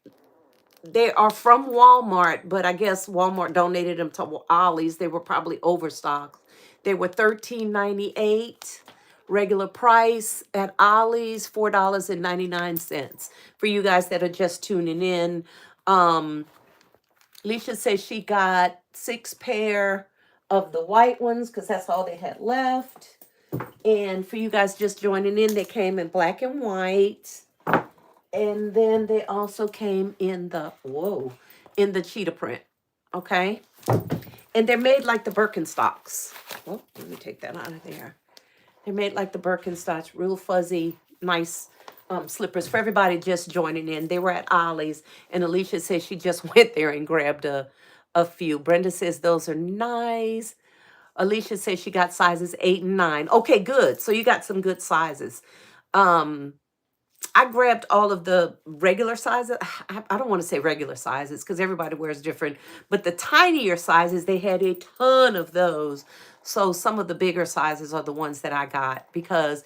they are from Walmart, but I guess Walmart donated them to Ollie's. They were probably overstocked. They were $13.98. Regular price at Ollie's, $4.99. For you guys that are just tuning in, Alicia says she got 6 pair of the white ones because that's all they had left. And for you guys just joining in, they came in black and white. And then they also came in the, whoa, in the cheetah print. Okay. And they're made like the Birkenstocks. Oh, let me take that out of there. They're made like the Birkenstocks, real fuzzy, nice slippers for everybody just joining in. They were at Ollie's, and Alicia says she just went there and grabbed a few. Brenda says those are nice. Alicia says she got sizes 8 and 9. Okay, good. So you got some good sizes. I grabbed all of the regular sizes. I don't want to say regular sizes because everybody wears different, but the tinier sizes, they had a ton of those. So some of the bigger sizes are the ones that I got because,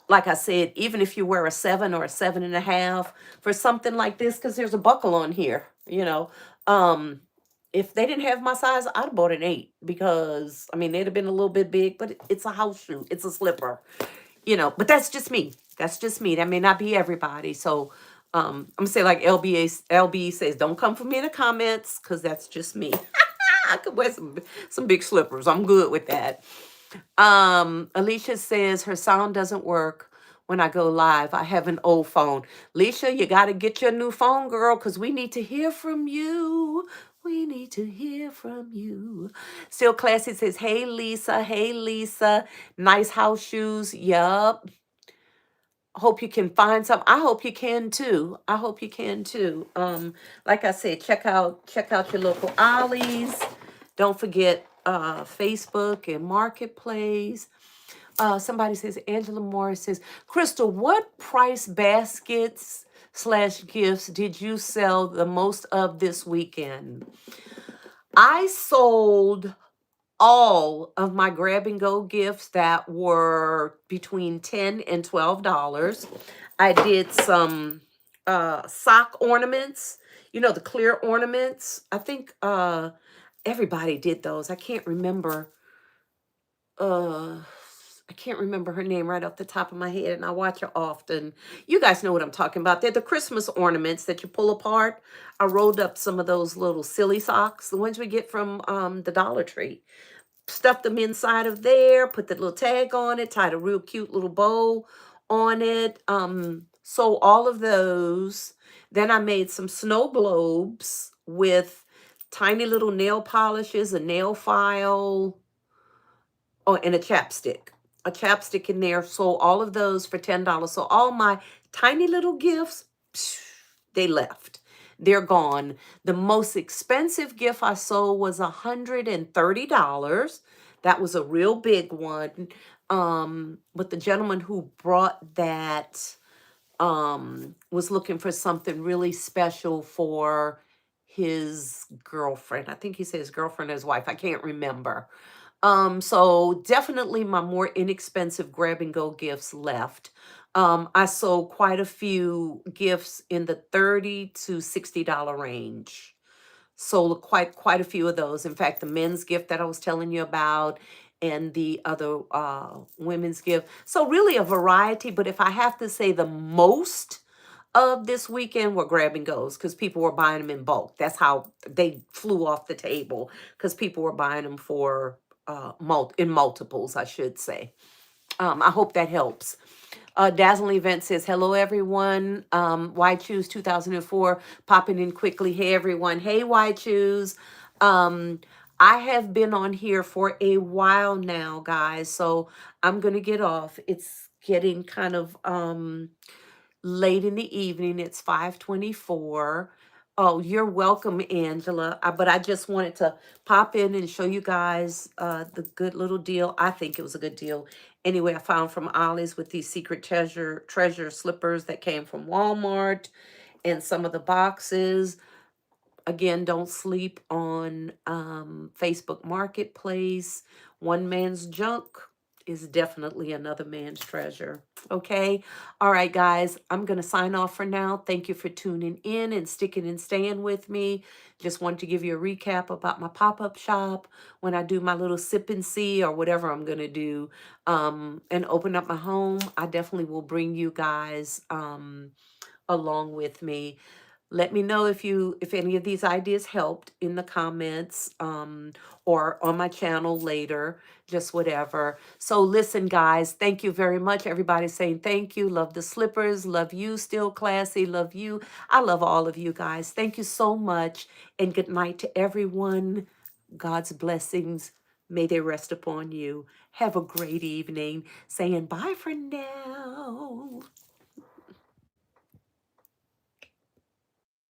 like I said, even if you wear a 7 or a 7.5 for something like this, because there's a buckle on here, you know, if they didn't have my size, I'd have bought an 8 because, I mean, they'd have been a little bit big, but it's a house shoe. It's a slipper, you know, but that's just me. That's just me. That may not be everybody. So I'm gonna say like LB says, don't come for me in the comments because that's just me. I could wear some big slippers. I'm good with that. Alicia says her sound doesn't work when I go live. I have an old phone. Alicia, you got to get your new phone, girl, because we need to hear from you. We need to hear from you. Still Classy says, hey, Lisa. Hey, Lisa. Nice house shoes. Yup. Hope you can find some. I hope you can too. I hope you can too. Like I said, check out your local Ollie's. Don't forget Facebook and Marketplace. Somebody says, Angela Morris says, Crystal, what price baskets slash gifts did you sell the most of this weekend? I sold all of my grab and go gifts that were between $10 and $12. I did some sock ornaments, the clear ornaments. I think everybody did those. Uh I can't remember her name right off the top of my head, and I watch her often. You guys know what I'm talking about. They're the Christmas ornaments that you pull apart. I rolled up some of those little silly socks, the ones we get from the Dollar Tree, stuffed them inside of there, put the little tag on it, tied a real cute little bow on it. So all of those. Then I made some snow globes with tiny little nail polishes, a nail file, oh, and a chapstick. A chapstick in there. So all of those for $10. So all my tiny little gifts, they left. They're gone. The most expensive gift I sold was $130. That was a real big one. But the gentleman who brought that was looking for something really special for his girlfriend. I think he said his girlfriend or his wife. I can't remember. So definitely my more inexpensive grab and go gifts left. I sold quite a few gifts in the $30 to $60 range. Sold quite a few of those. In fact, the men's gift that I was telling you about and the other women's gift. So really a variety, but if I have to say the most of this weekend were grab and goes because people were buying them in bulk. That's how they flew off the table because people were buying them for in multiples, I should say. I hope that helps. Dazzling Event says, hello, everyone. Why Choose 2004 popping in quickly. Hey, everyone. Hey, Why Choose. I have been on here for a while now, guys, so I'm going to get off. It's getting kind of late in the evening. It's 5:24. Oh, you're welcome, Angela. But I just wanted to pop in and show you guys the good little deal. I think it was a good deal. Anyway, I found from Ollie's with these secret treasure slippers that came from Walmart and some of the boxes. Again, don't sleep on Facebook Marketplace. One man's junk is definitely another man's treasure. Okay. All right, guys, I'm going to sign off for now. Thank you for tuning in and sticking and staying with me. Just wanted to give you a recap about my pop-up shop when I do my little sip and see or whatever I'm going to do and open up my home. I definitely will bring you guys along with me. Let me know if any of these ideas helped in the comments or on my channel later, just whatever. So listen, guys, thank you very much. Everybody's saying thank you. Love the slippers. Love you, Still Classy. Love you. I love all of you guys. Thank you so much. And good night to everyone. God's blessings. May they rest upon you. Have a great evening. Saying bye for now.